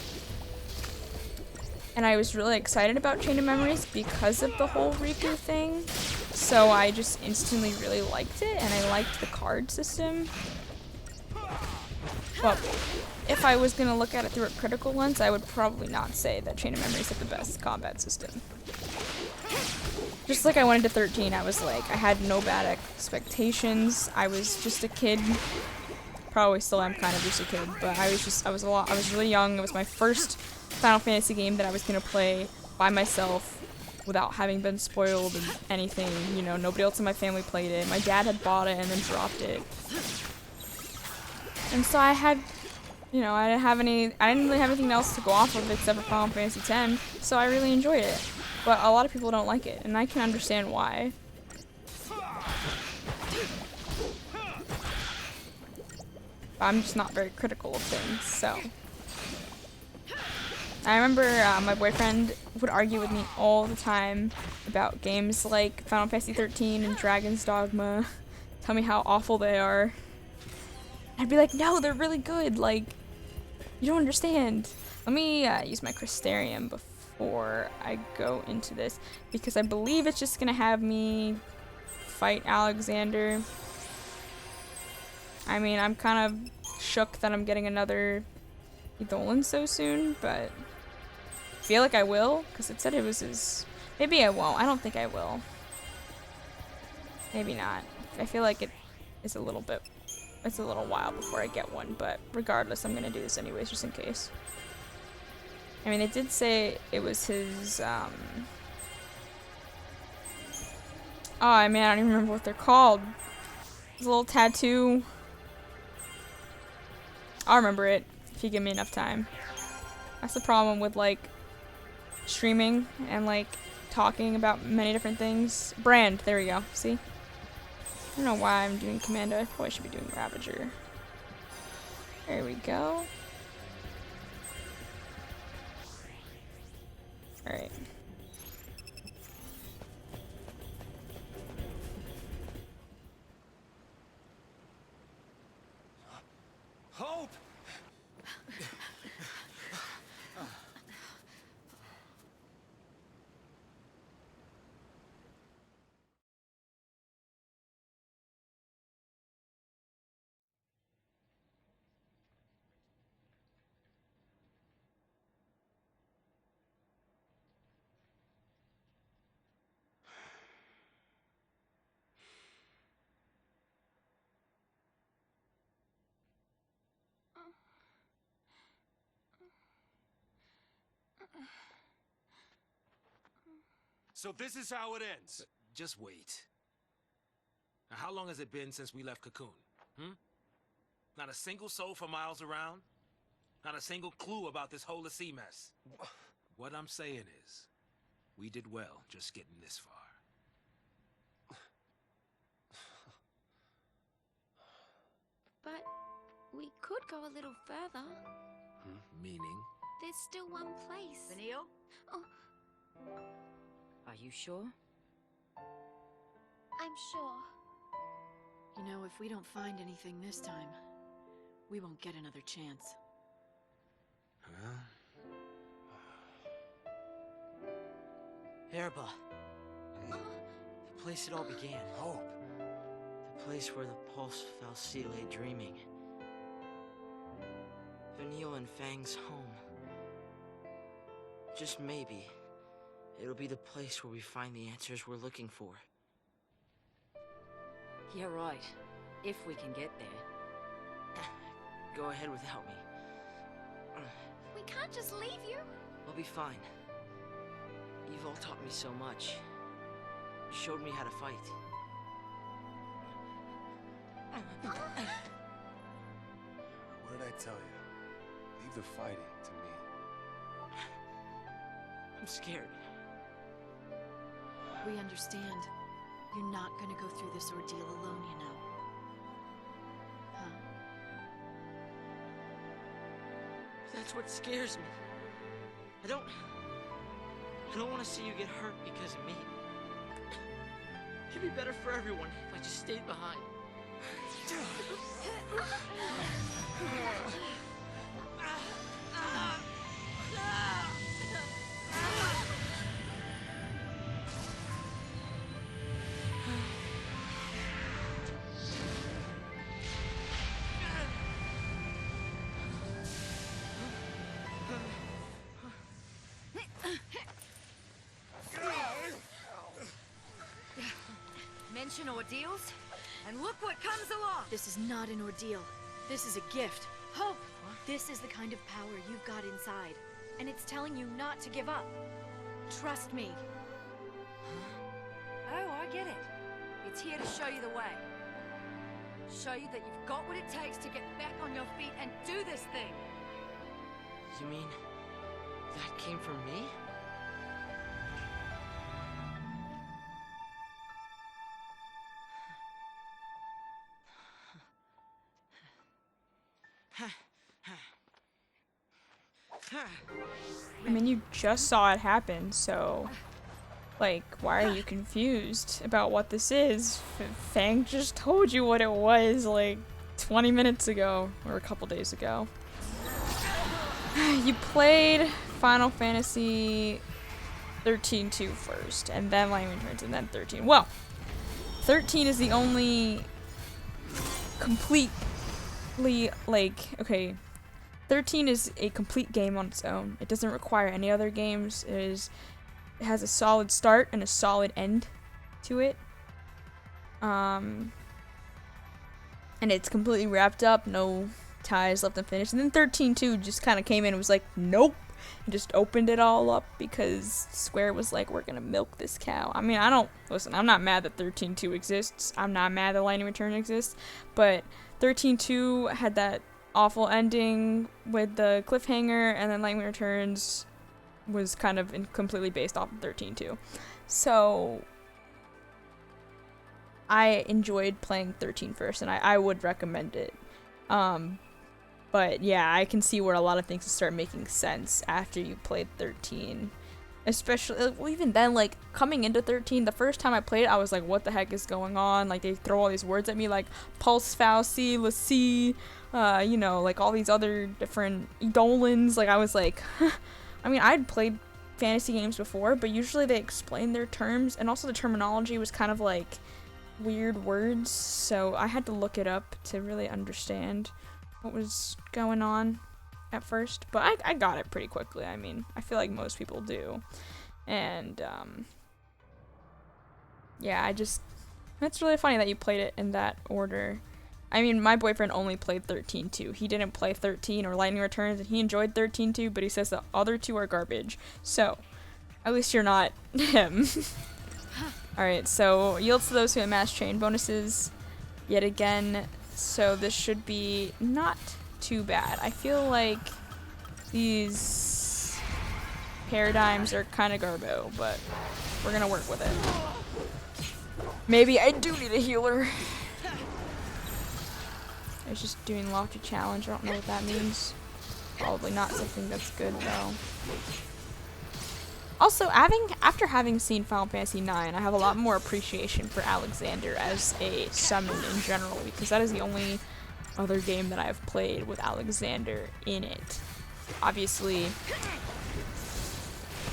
And I was really excited about Chain of Memories because of the whole Riku thing. So I just instantly really liked it, and I liked the card system. But if I was going to look at it through a critical lens, I would probably not say that Chain of Memories had the best combat system. Just like I went into 13, I was like, I had no bad expectations. I was just a kid. Probably still am kind of just a kid, but I was really young. It was my first Final Fantasy game that I was going to play by myself without having been spoiled and anything. You know, nobody else in my family played it. My dad had bought it and then dropped it. And so I had, you know, I didn't really have anything else to go off of except for Final Fantasy X, so I really enjoyed it. But a lot of people don't like it, and I can understand why. But I'm just not very critical of things, so. I remember my boyfriend would argue with me all the time about games like Final Fantasy XIII and Dragon's Dogma. Tell me how awful they are. I'd be like, no, they're really good. Like, you don't understand. Let me use my Crystarium before I go into this, because I believe it's just gonna have me fight Alexander. I mean, I'm kind of shook that I'm getting another Eidolon so soon, but I feel like I will, because it said it was his. Maybe I won't. I don't think I will. Maybe not. I feel like it is a little bit. It's a little while before I get one, but regardless, I'm gonna do this anyways, just in case. I mean, it did say it was his, oh, I mean, I don't even remember what they're called. His little tattoo. I'll remember it if you give me enough time. That's the problem with, like, streaming and, like, talking about many different things. Brand, there we go, see? I don't know why I'm doing Commando. I probably should be doing Ravager. There we go. Alright. Hope! So this is how it ends. Just wait. Now, how long has it been since we left Cocoon? Not a single soul for miles around? Not a single clue about this whole sea mess? What I'm saying is, we did well just getting this far. But we could go a little further. Meaning? There's still one place. Vanille? Oh, Are you sure? I'm sure. You know, if we don't find anything this time, we won't get another chance. Huh? Erba. The place it all began. Hope. The place where the Pulse Fal'Cie lay dreaming. Vanille and Fang's home. Just maybe, it'll be the place where we find the answers we're looking for. Yeah, right. If we can get there. go ahead without me. We can't just leave you. We'll be fine. You've all taught me so much. You showed me how to fight. What did I tell you? Leave the fighting to me. I'm scared. We understand. You're not gonna go through this ordeal alone, you know. Huh? That's what scares me. I don't want to see you get hurt because of me. It'd be better for everyone if I just stayed behind. Mention ordeals, and look what comes along! This is not an ordeal. This is a gift. Hope! This is the kind of power you've got inside. And it's telling you not to give up. Trust me. Oh, I get it. It's here to show you the way. Show you that you've got what it takes to get back on your feet and do this thing. You mean that came from me? I mean, you just saw it happen, so, like, why are you confused about what this is? Fang just told you what it was, like, 20 minutes ago, or a couple days ago. You played Final Fantasy 13-2 first, and then Lightning Returns, and then 13. Well, 13 is the only completely, like, okay, 13 is a complete game on its own. It doesn't require any other games. It has a solid start and a solid end to it. And it's completely wrapped up, no ties left unfinished. And then 13-2 just kind of came in and was like, nope. And just opened it all up because Square was like, we're gonna milk this cow. I mean, I'm not mad that 13-2 exists. I'm not mad that Lightning Return exists. But 13-2 had that awful ending with the cliffhanger, and then Lightning Returns was kind of completely based off of 13-2. So I enjoyed playing 13 first, and I would recommend it. But yeah, I can see where a lot of things start making sense after you played 13. Especially, well, even then, like, coming into 13, the first time I played it, I was like, what the heck is going on? Like, they throw all these words at me, like, pulse fallacy, l'cy, you know, like, all these other different eidolons. Like, I was like, I mean, I'd played fantasy games before, but usually they explain their terms, and also the terminology was kind of, like, weird words, so I had to look it up to really understand what was going on at first, but I got it pretty quickly. I mean, I feel like most people do. And yeah, that's really funny that you played it in that order. I mean, my boyfriend only played 13-2. He didn't play 13 or Lightning Returns, and he enjoyed 13-2, but he says the other two are garbage. So, at least you're not him. Alright, so yields to those who amass chain bonuses yet again. So this should be not too bad. I feel like these paradigms are kind of garbo, but we're gonna work with it. Maybe I do need a healer. I was just doing lofty challenge. I don't know what that means. Probably not something that's good though. Also, after having seen Final Fantasy IX, I have a lot more appreciation for Alexander as a summon in general, because that is the only other game that I've played with Alexander in it. Obviously,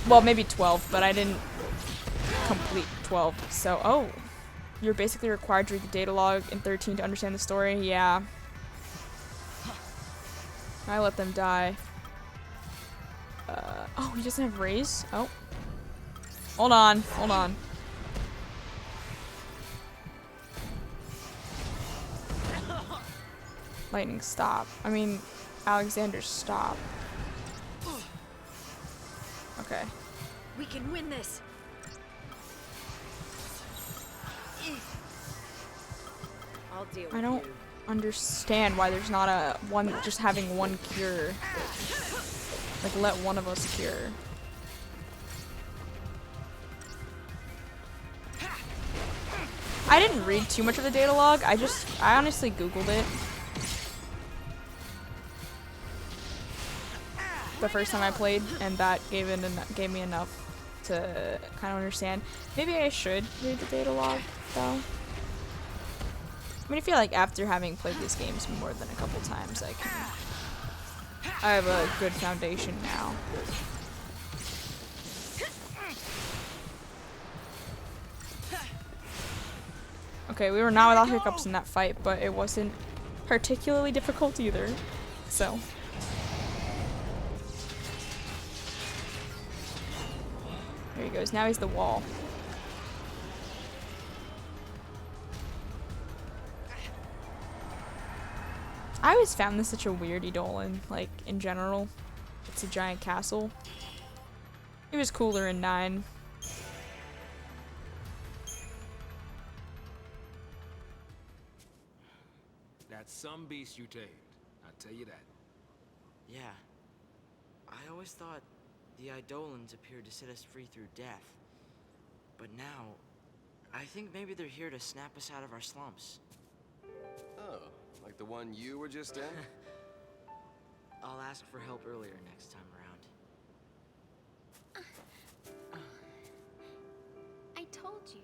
well, maybe 12, but I didn't complete 12. So, oh, you're basically required to read the data log in 13 to understand the story. Yeah. I let them die. Oh, he doesn't have raise? Oh. Hold on. Lightning, stop. I mean, Alexander, stop. Okay. We can win this. I'll deal with I don't you. understand why there's not a one just having one cure. Like, let one of us cure. I didn't read too much of the data log. I honestly Googled it. The first time I played, and that gave me enough to kind of understand. Maybe I should read the data log, though. I mean, I feel like after having played these games more than a couple times, I have a good foundation now. Okay, we were not without hiccups in that fight, but it wasn't particularly difficult either, so. There he goes, now he's the wall. I always found this such a weird Eidolon, like, in general. It's a giant castle. It was cooler in 9. That's some beast you tamed. I'll tell you that. Yeah. I always thought the Eidolons appeared to set us free through death. But now, I think maybe they're here to snap us out of our slumps. Oh, like the one you were just in? I'll ask for help earlier next time around. I told you.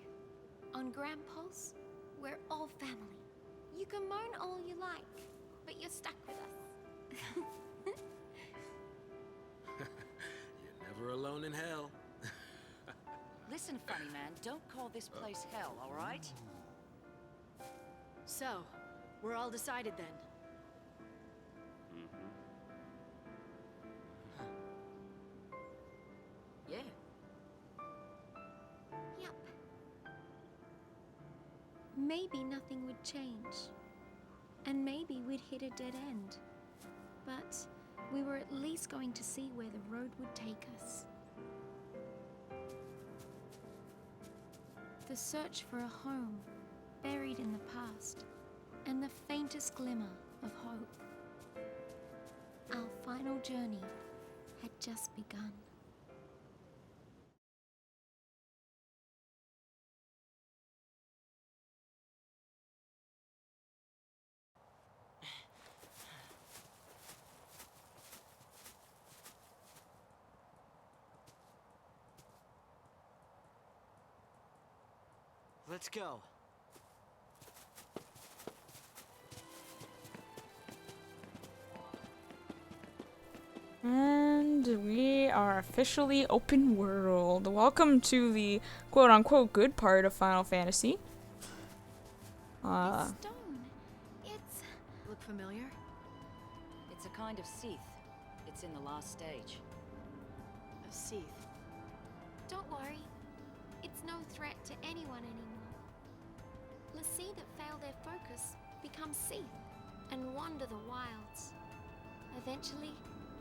On Grandpa's, we're all family. You can moan all you like, but you're stuck with us. You're never alone in hell. Listen, funny man, don't call this place hell, all right? So, we're all decided then. Yeah. Yep. Maybe nothing would change. And maybe we'd hit a dead end. But we were at least going to see where the road would take us. The search for a home, buried in the past, and the faintest glimmer of hope. Our final journey had just begun. Let's go. And we are officially open world. Welcome to the quote-unquote good part of Final Fantasy. It's stone. It's... Look familiar? It's a kind of Seath. It's in the last stage. A Seath. Don't worry. It's no threat to anyone anymore. Lassie that fail their focus become Seath and wander the wilds. Eventually,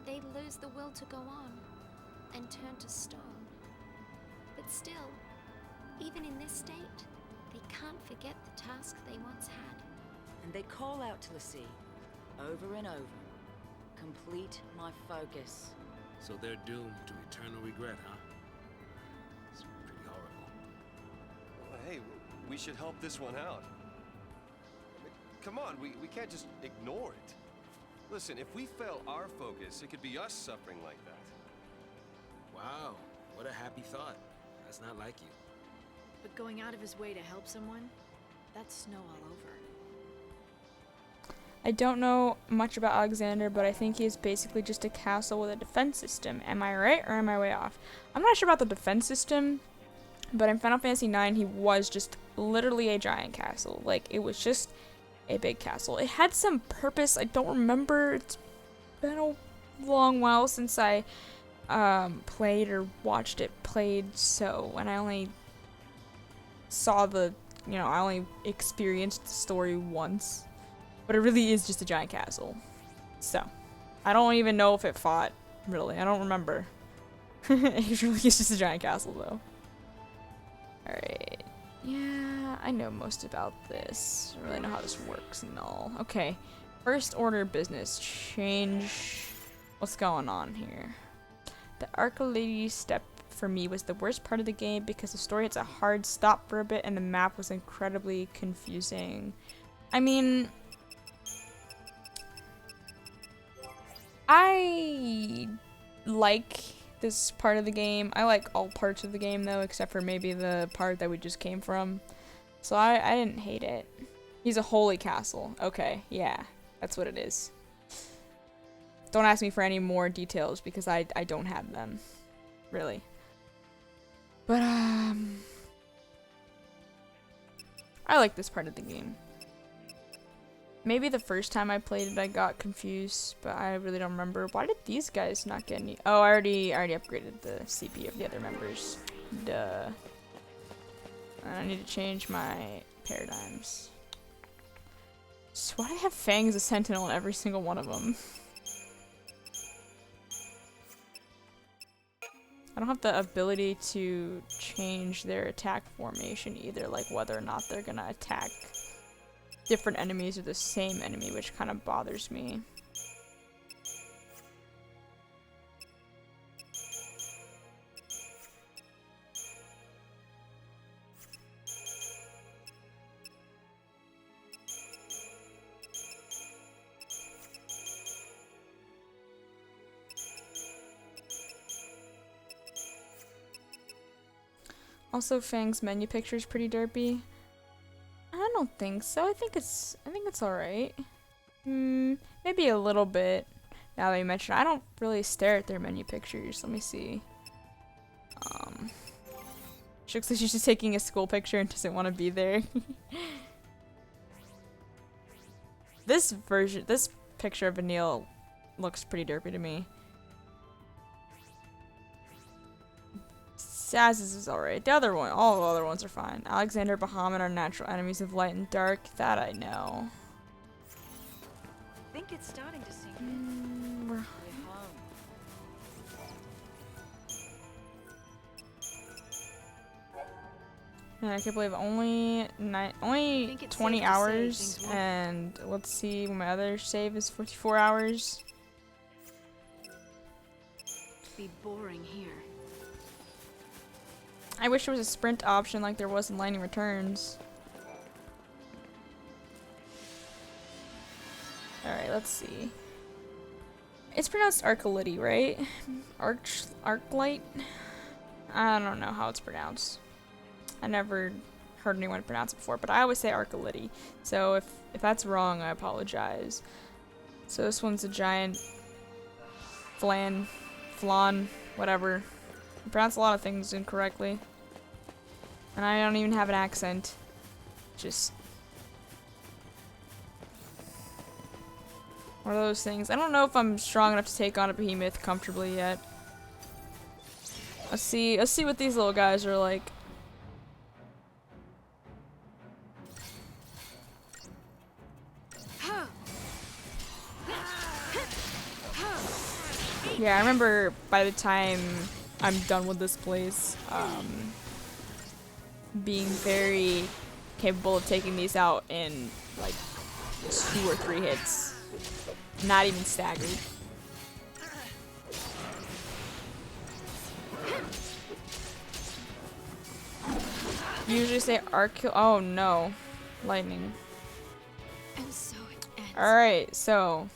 they lose the will to go on and turn to stone. But still, even in this state, they can't forget the task they once had. And they call out to Lassie, over and over. Complete my focus. So they're doomed to eternal regret, huh? It's pretty horrible. Well, hey, we should help this one out. I mean, come on, we can't just ignore it. Listen, if we fail our focus, it could be us suffering like that. Wow, what a happy thought. That's not like you. But going out of his way to help someone, that's snow all over. I don't know much about Alexander, but I think he's basically just a castle with a defense system. Am I right or am I way off? I'm not sure about the defense system, but in Final Fantasy IX, he was just literally a giant castle. Like, it was just a big castle. It had some purpose. I don't remember. It's been a long while since I played or watched it played, so, and I only saw I only experienced the story once. But it really is just a giant castle. So, I don't even know if it fought, really. I don't remember. It really is just a giant castle, though. Alright. Yeah, I know most about this. I don't really know how this works and all. Okay. First order of business. Change. What's going on here? The Arcalady step for me was the worst part of the game because the story hits a hard stop for a bit and the map was incredibly confusing. I mean, I like this part of the game. I like all parts of the game though, except for maybe the part that we just came from. So I didn't hate it. He's a holy castle. Okay, yeah, that's what it is. Don't ask me for any more details because I don't have them, really. But I like this part of the game. Maybe the first time I played it I got confused, but I really don't remember. Why did these guys not get any? Oh, I already upgraded the CP of the other members. Duh. I need to change my paradigms. So why do I have Fang as a sentinel in every single one of them? I don't have the ability to change their attack formation either, like whether or not they're gonna attack different enemies or the same enemy, which kind of bothers me. Also, Fang's menu picture is pretty derpy. I don't think so. I think it's alright. Maybe a little bit. Now that you mention it, I don't really stare at their menu pictures. Let me see. She looks like she's just taking a school picture and doesn't want to be there. This picture of Vanille looks pretty derpy to me. Saz's is alright. The other one, all the other ones are fine. Alexander, Bahamut are natural enemies of light and dark. That I know. I think it's starting to sink in. We're We're home. Man, I can't believe only Think it's 20 safe to say hours, things won't- and let's see, my other save is 44 hours. Be boring here. I wish there was a sprint option like there was in Lightning Returns. Alright, let's see. It's pronounced Arcality, right? Arclight? I don't know how it's pronounced. I never heard anyone pronounce it before, but I always say Arcality. So if that's wrong, I apologize. So this one's a giant flan, whatever. I pronounce a lot of things incorrectly. And I don't even have an accent. Just one of those things. I don't know if I'm strong enough to take on a behemoth comfortably yet. Let's see what these little guys are like. Yeah, I remember by the time I'm done with this place, being very capable of taking these out in like 2 or 3 hits. Not even staggered. Usually say oh no. Lightning. And so it ends. Alright, so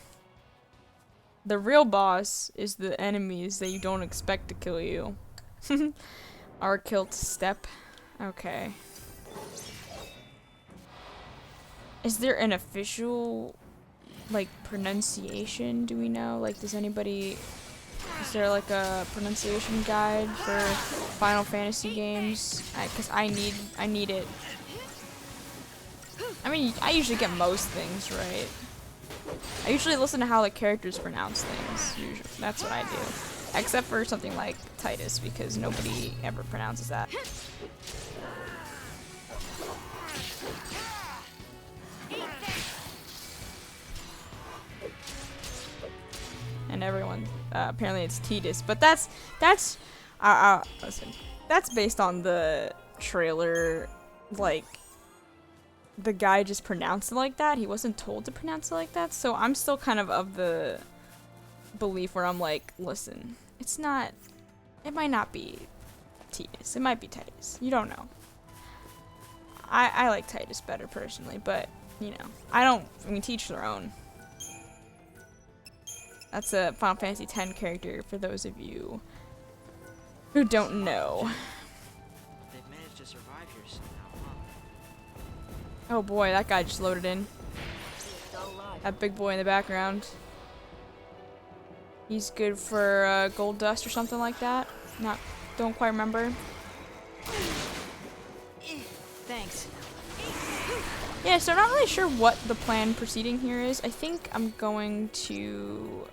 the real boss is the enemies that you don't expect to kill you. Arkilt step. Okay. Is there an official, like, pronunciation? Do we know? Like, is there like a pronunciation guide for Final Fantasy games? Cause I need it. I mean, I usually get most things right. I usually listen to how the characters pronounce things. Usually, that's what I do. Except for something like Titus, because nobody ever pronounces that. apparently it's Titus, but that's listen, that's based on the trailer. Like, the guy just pronounced it like that. He wasn't told to pronounce it like that. So I'm still kind of the belief where I'm like, listen, it might not be Titus. It might be Titus. You don't know. I like Titus better personally, but, you know, I mean, teach their own. That's a Final Fantasy X character for those of you who don't know. They've managed to survive here somehow, huh? Oh boy, that guy just loaded in. That big boy in the background. He's good for gold dust or something like that. Don't quite remember. Thanks. Yeah, so I'm not really sure what the plan proceeding here is. I think I'm going to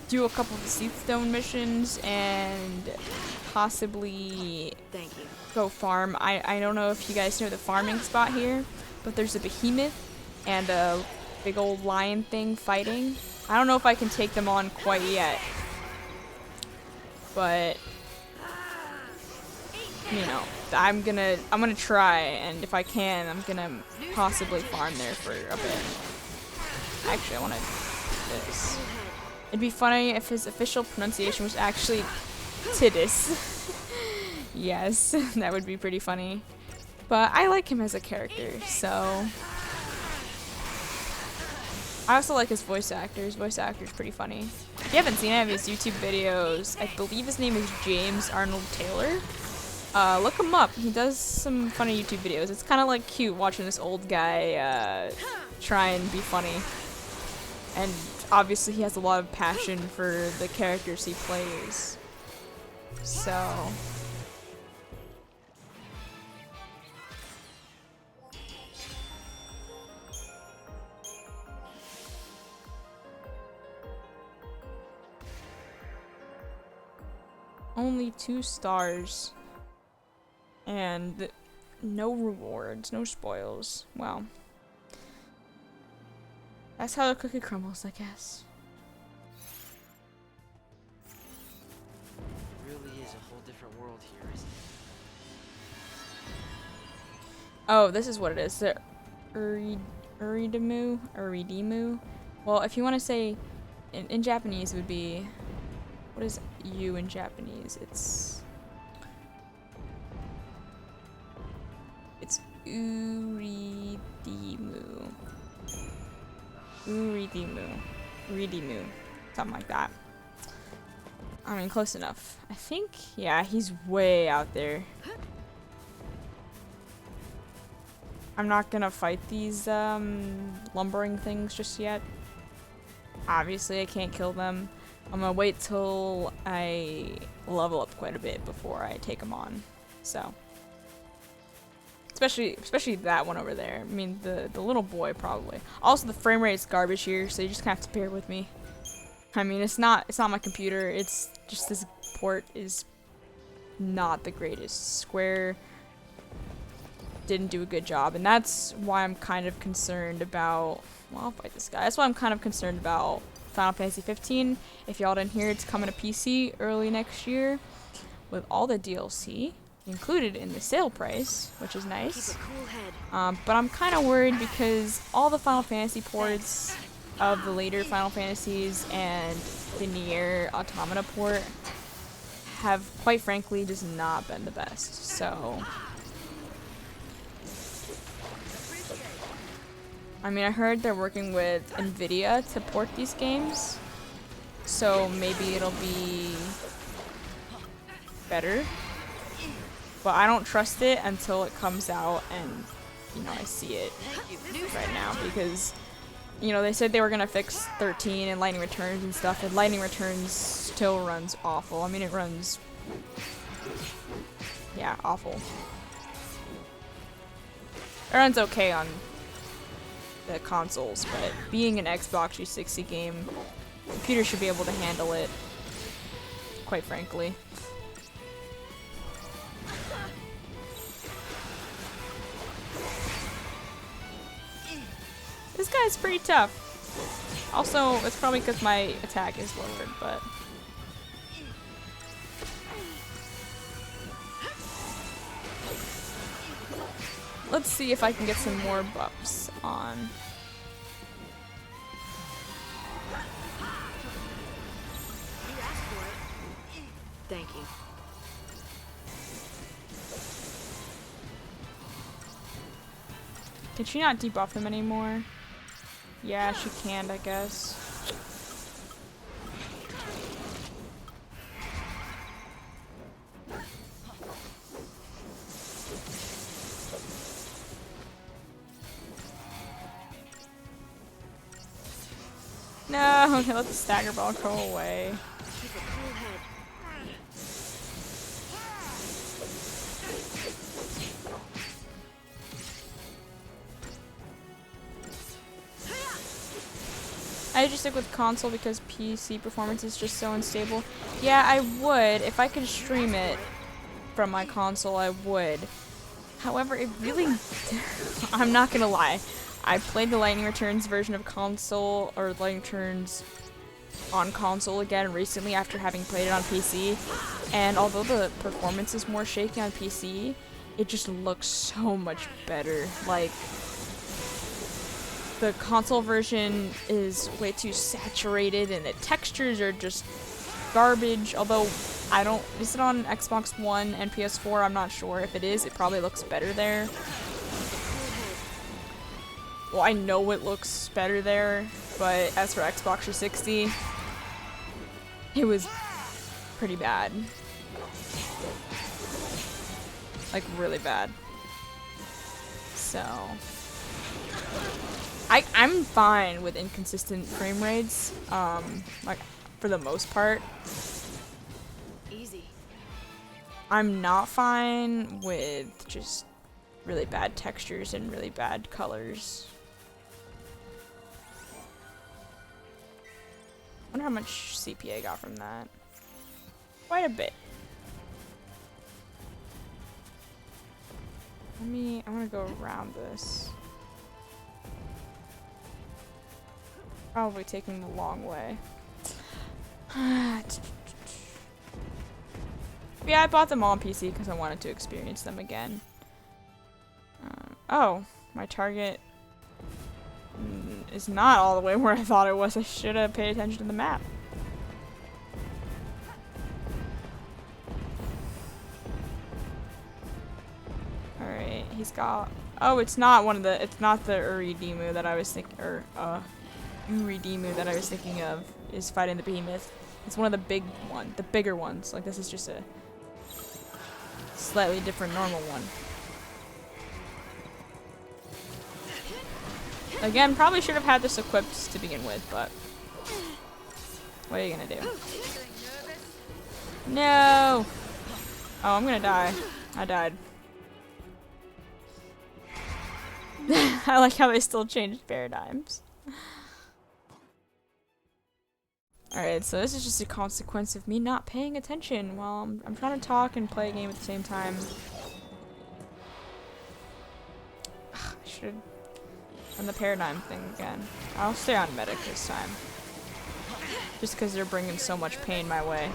do a couple of the Seed Stone missions and possibly go farm. I don't know if you guys know the farming spot here, but there's a behemoth and a big old lion thing fighting. I don't know if I can take them on quite yet, but you know, I'm gonna try, and if I can, I'm gonna possibly farm there for a bit. Actually, I want to do this. It'd be funny if his official pronunciation was actually Titus. Yes, that would be pretty funny. But I like him as a character, so. I also like his voice actor. His voice actor is pretty funny. If you haven't seen any of his YouTube videos, I believe his name is James Arnold Taylor. Look him up. He does some funny YouTube videos. It's kind of like cute watching this old guy try and be funny. And obviously he has a lot of passion for the characters he plays. So. Only 2 stars. And no rewards, no spoils. Well, that's how the cookie crumbles, I guess. It really is a whole different world here, isn't it? Oh, this is what it is. The Uridimu. Well, if you want to say in Japanese, it would be, what is you in Japanese? It's Uridimu. Uridimu. Something like that. I mean, close enough. I think, yeah, he's way out there. I'm not gonna fight these lumbering things just yet. Obviously, I can't kill them. I'm gonna wait till I level up quite a bit before I take them on. So. Especially that one over there. I mean, the little boy probably. Also, the frame rate is garbage here, so you just kind of have to bear with me. I mean, it's not my computer. It's just this port is not the greatest. Square didn't do a good job, and that's why I'm kind of concerned about. Well, I'll fight this guy. That's why I'm kind of concerned about Final Fantasy 15. If y'all didn't hear, it's coming to PC early next year with all the DLC included in the sale price, which is nice. But I'm kind of worried because all the Final Fantasy ports of the later Final Fantasies and the Nier Automata port have, quite frankly, just not been the best. So, I mean, I heard they're working with NVIDIA to port these games, so maybe it'll be better. But I don't trust it until it comes out and, you know, I see it right now because, you know, they said they were going to fix 13 and Lightning Returns and stuff, and Lightning Returns still runs awful. I mean, it runs, yeah, awful. It runs okay on the consoles, but being an Xbox 360 game, the computer should be able to handle it, quite frankly. This guy's pretty tough. Also, it's probably because my attack is lowered, but... Let's see if I can get some more buffs on. Thank you. Can she not debuff him anymore? Yeah, she can, I guess. No, okay, let the stagger ball go away. Keep a cool head. I just stick with console because PC performance is just so unstable. Yeah, I would. If I could stream it from my console, I would. However, it really... I'm not gonna lie. I played the Lightning Returns version of console, or Lightning Returns on console again recently after having played it on PC. And although the performance is more shaky on PC, it just looks so much better. Like... The console version is way too saturated and the textures are just garbage, although I don't... Is it on Xbox One and PS4? I'm not sure. If it is, it probably looks better there. Well, I know it looks better there, but as for Xbox 360, it was pretty bad. Like, really bad. So... I'm fine with inconsistent frame rates, like, for the most part. Easy. I'm not fine with just really bad textures and really bad colors. I wonder how much CPA I got from that. Quite a bit. I want to go around this. Probably taking the long way. Yeah, I bought them all on PC because I wanted to experience them again. Oh, my target is not all the way where I thought it was. I should have paid attention to the map. Alright, he's got... Oh, it's not one of the... It's not the Uridimu that I was thinking... Or, Uridimu that I was thinking of is fighting the behemoth. It's one of the big one, the bigger ones. Like, this is just a slightly different normal one. Again, probably should have had this equipped to begin with, but what are you gonna do? No! Oh, I'm gonna die. I died. I like how they still changed paradigms. Alright, so this is just a consequence of me not paying attention while I'm trying to talk and play a game at the same time. I should have done the paradigm thing again. I'll stay on medic this time. Just because they're bringing so much pain my way.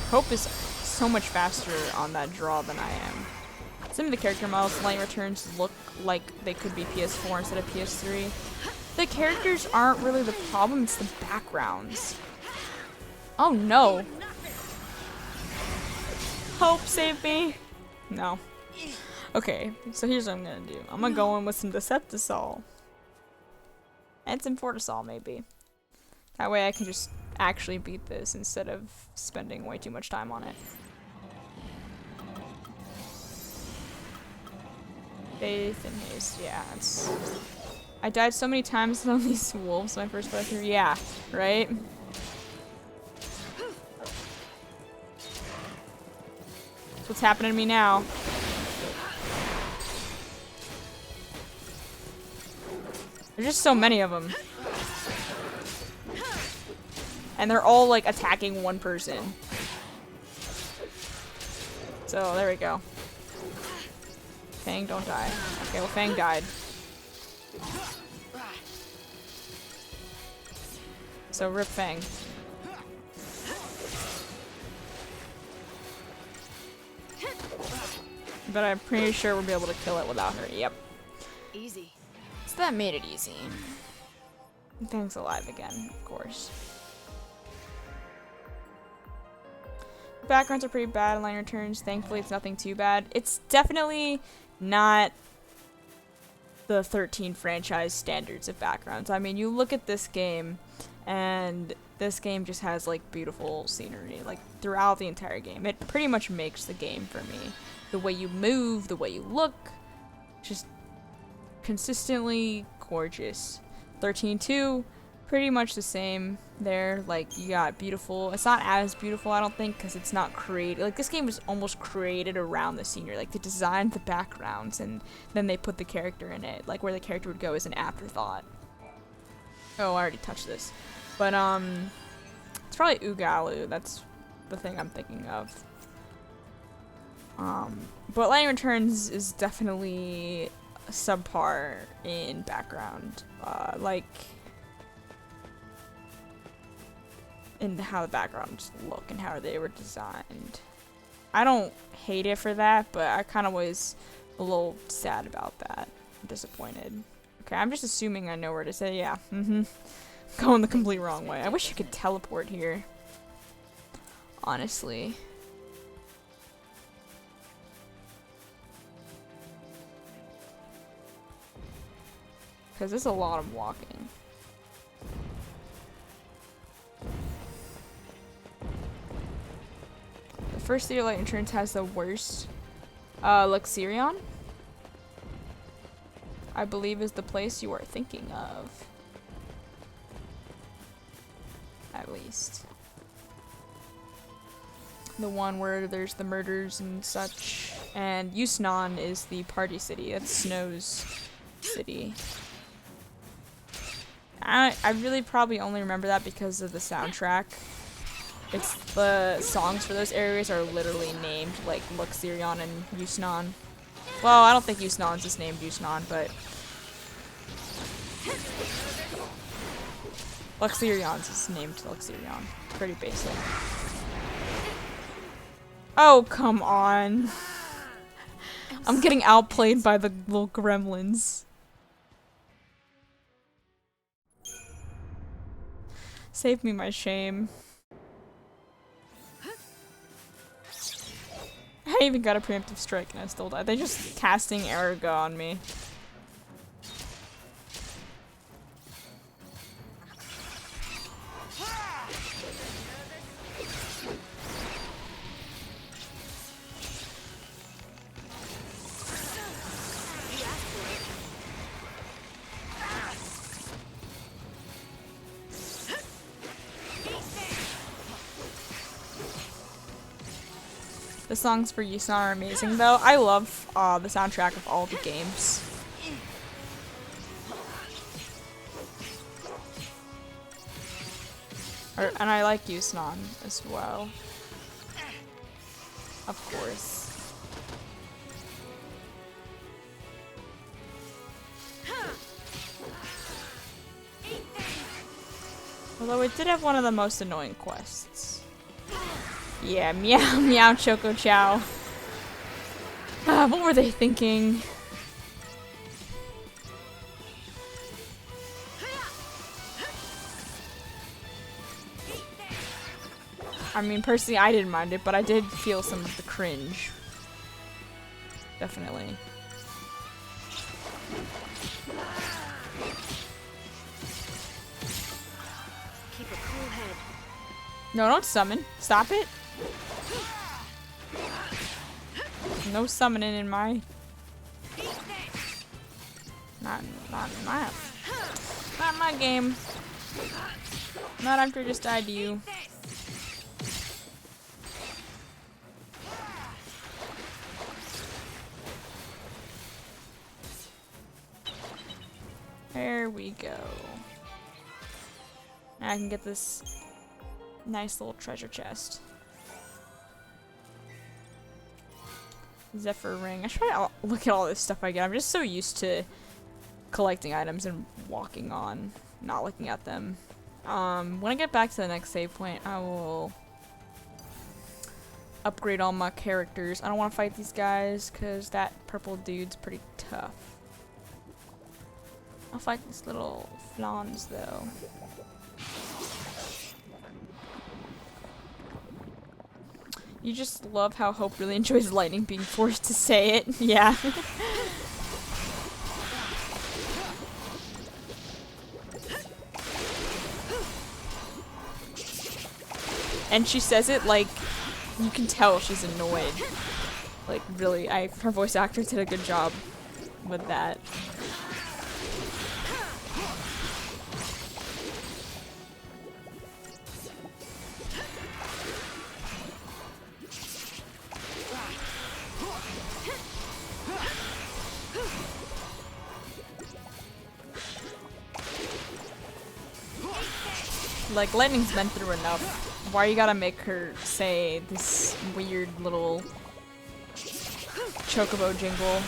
Hope is so much faster on that draw than I am. Some of the character models, Lightning Returns, look like they could be PS4 instead of PS3. The characters aren't really the problem, it's the backgrounds. Oh no! Hope, save me! No. Okay, so here's what I'm gonna do. I'm gonna go in with some Deceptisol. And some Fortisol, maybe. That way I can just actually beat this instead of spending way too much time on it. Faith and haste, yeah. I died so many times on these wolves my first playthrough. Yeah, right? That's what's happening to me now. There's just so many of them. And they're all like attacking one person. So there we go. Fang, don't die. Okay, well Fang died. So rip Fang. But I'm pretty sure we'll be able to kill it without her. Yep. Easy. So that made it easy. Fang's alive again, of course. Backgrounds are pretty bad in line returns. Thankfully, it's nothing too bad. It's definitely not the 13 franchise standards of backgrounds. I mean, you look at this game, and this game just has like beautiful scenery, like throughout the entire game. It pretty much makes the game for me. The way you move, the way you look, just consistently gorgeous. 13-2, pretty much the same there. Like, you got beautiful. It's not as beautiful, I don't think, because it's not created. Like, this game was almost created around the scenery. Like, they designed the backgrounds, and then they put the character in it. Like, where the character would go is an afterthought. Oh, I already touched this. But, it's probably Ugalu. That's the thing I'm thinking of. But Lightning Returns is definitely subpar in background. Like, in how the backgrounds look and how they were designed. I don't hate it for that, but I kind of was a little sad about that. I'm disappointed. Okay, I'm just assuming I know where to say, yeah. Going the complete wrong way. I wish you could teleport here. Honestly. Because there's a lot of walking. The first Theater Light Entrance has the worst. Luxurion, I believe, is the place you are thinking of. At least. The one where there's the murders and such. And Yusnan is the party city. That's Snow's city. I really probably only remember that because of the soundtrack. It's the songs for those areas are literally named like Luxurion and Yusnan. Well, I don't think Yusnan's is named Yusnan, but Luxurion's is named Luxurion. Pretty basic. Oh, come on. I'm getting outplayed by the little gremlins. Save me my shame. I even got a preemptive strike and I still died. They just casting Eriga on me. The songs for Yusna are amazing, though. I love the soundtrack of all the games. And I like Yusnan as well. Of course. Although it did have one of the most annoying quests. Yeah, meow, meow, Choco Chow. What were they thinking? I mean, personally, I didn't mind it, but I did feel some of the cringe. Definitely. Keep a cool head. No, don't summon. Stop it. No summoning in my... Not in my game. Not after I just died to you. There we go. Now I can get this Nice little treasure chest. Zephyr ring. I should probably look at all this stuff I get. I'm just so used to collecting items and walking on, not looking at them. When I get back to the next save point, I will upgrade all my characters. I don't want to fight these guys because that purple dude's pretty tough. I'll fight this little flans though. You just love how Hope really enjoys lightning being forced to say it. Yeah. And she says it like you can tell she's annoyed. Like really, her voice actor did a good job with that. Like, Lightning's been through enough. Why you gotta make her say this weird little chocobo jingle?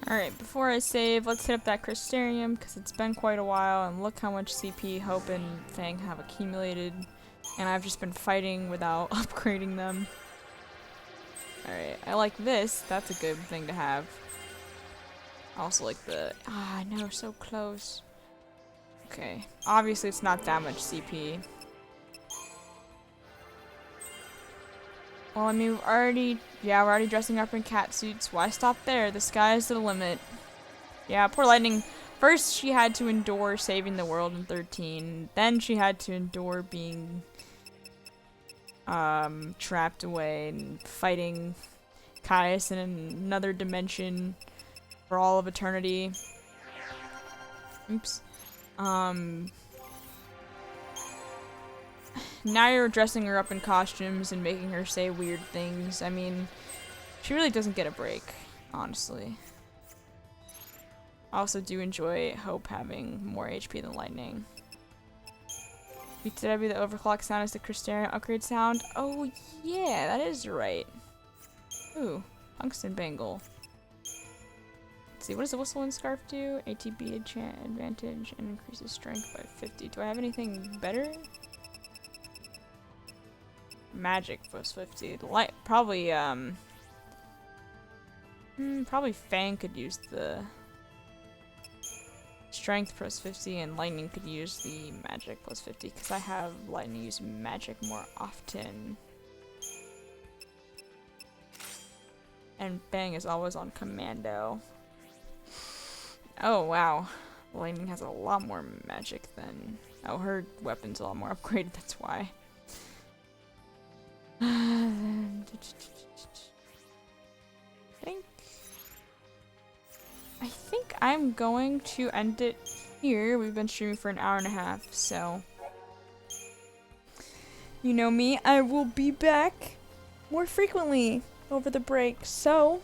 Alright, before I save, let's hit up that Crystarium, because it's been quite a while, and look how much CP Hope and Fang have accumulated, and I've just been fighting without upgrading them. Alright, I like this, that's a good thing to have. I also like the... I know, so close. Okay, obviously it's not that much CP. Well, I mean, we're already dressing up in cat suits. Why stop there? The sky's the limit. Yeah, poor Lightning. First, she had to endure saving the world in 13. Then she had to endure being trapped away and fighting Caius in another dimension for all of eternity. Oops. Now you're dressing her up in costumes and making her say weird things. I mean, she really doesn't get a break, honestly. I also do enjoy Hope having more HP than Lightning. BTW, the overclock sound is the Crystarium upgrade sound. Oh yeah, that is right. Ooh, tungsten bangle. Let's see, what does the whistle and scarf do? ATB advantage and increases strength by 50. Do I have anything better? Magic plus 50. Probably Fang could use the strength plus 50 and Lightning could use the magic plus 50 because I have Lightning use magic more often. And Fang is always on commando. Oh wow. Lightning has a lot more magic than... Oh, her weapon's a lot more upgraded, that's why. I think I'm going to end it here. We've been streaming for an hour and a half, so you know me, I will be back more frequently over the break. So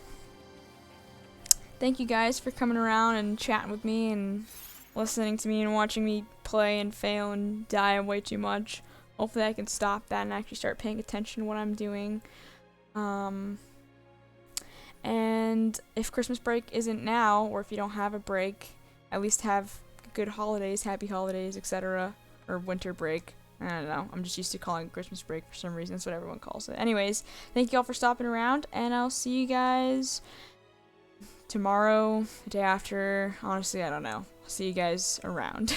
thank you guys for coming around and chatting with me and listening to me and watching me play and fail and die way too much. Hopefully I can stop that and actually start paying attention to what I'm doing. And if Christmas break isn't now, or if you don't have a break, at least have good holidays, happy holidays, etc. Or winter break. I don't know. I'm just used to calling it Christmas break for some reason. That's what everyone calls it. Anyways, thank you all for stopping around, and I'll see you guys tomorrow, the day after. Honestly, I don't know. I'll see you guys around.